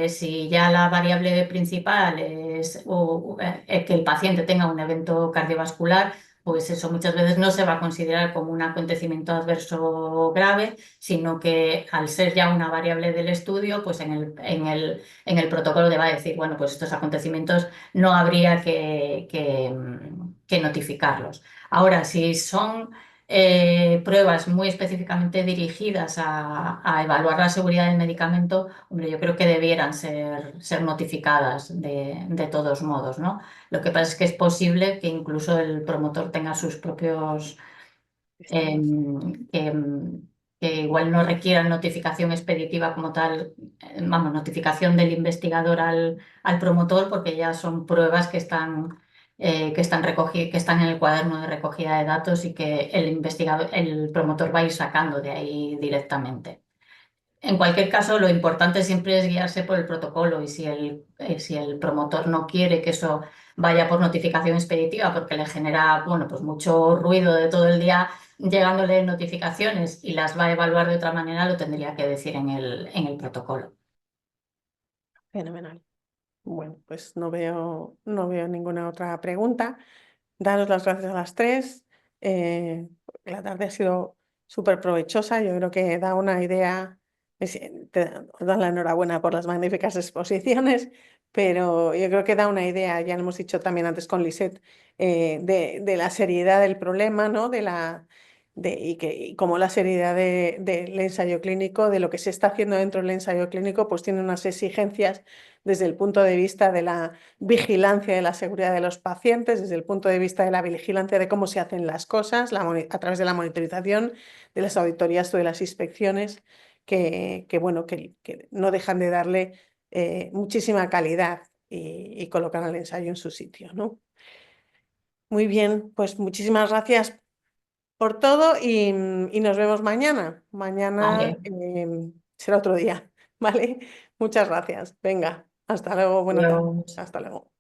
si ya la variable principal es que el paciente tenga un evento cardiovascular, pues eso muchas veces no se va a considerar como un acontecimiento adverso grave, sino que al ser ya una variable del estudio, pues en el protocolo te va a decir, bueno, pues estos acontecimientos no habría que notificarlos. Ahora, si son pruebas muy específicamente dirigidas a evaluar la seguridad del medicamento, hombre, yo creo que debieran ser notificadas de todos modos, ¿no? Lo que pasa es que es posible que incluso el promotor tenga sus propios Sistemas. que igual no requieran notificación expeditiva como tal, vamos, notificación del investigador al promotor, porque ya son pruebas que están en el cuaderno de recogida de datos y que el promotor va a ir sacando de ahí directamente. En cualquier caso, lo importante siempre es guiarse por el protocolo y si el promotor no quiere que eso vaya por notificación expeditiva porque le genera, bueno, pues mucho ruido de todo el día llegándole notificaciones y las va a evaluar de otra manera, lo tendría que decir en el protocolo. Fenomenal. Bueno, pues no veo ninguna otra pregunta. Daros las gracias a las tres. La tarde ha sido súper provechosa. Yo creo que da una idea. Os dan la enhorabuena por las magníficas exposiciones, pero yo creo que da una idea, ya lo hemos dicho también antes con Lisette, de la seriedad del problema, ¿no? Y cómo la seriedad del ensayo clínico, de lo que se está haciendo dentro del ensayo clínico, pues tiene unas exigencias desde el punto de vista de la vigilancia de la seguridad de los pacientes, desde el punto de vista de la vigilancia de cómo se hacen las cosas, a través de la monitorización, de las auditorías o de las inspecciones, bueno, que no dejan de darle muchísima calidad y colocar al ensayo en su sitio, ¿no? Muy bien, pues muchísimas gracias por todo y nos vemos mañana. Mañana Vale, será otro día, ¿vale? Muchas gracias. Venga, hasta luego, buena tarde. adiós. Hasta luego.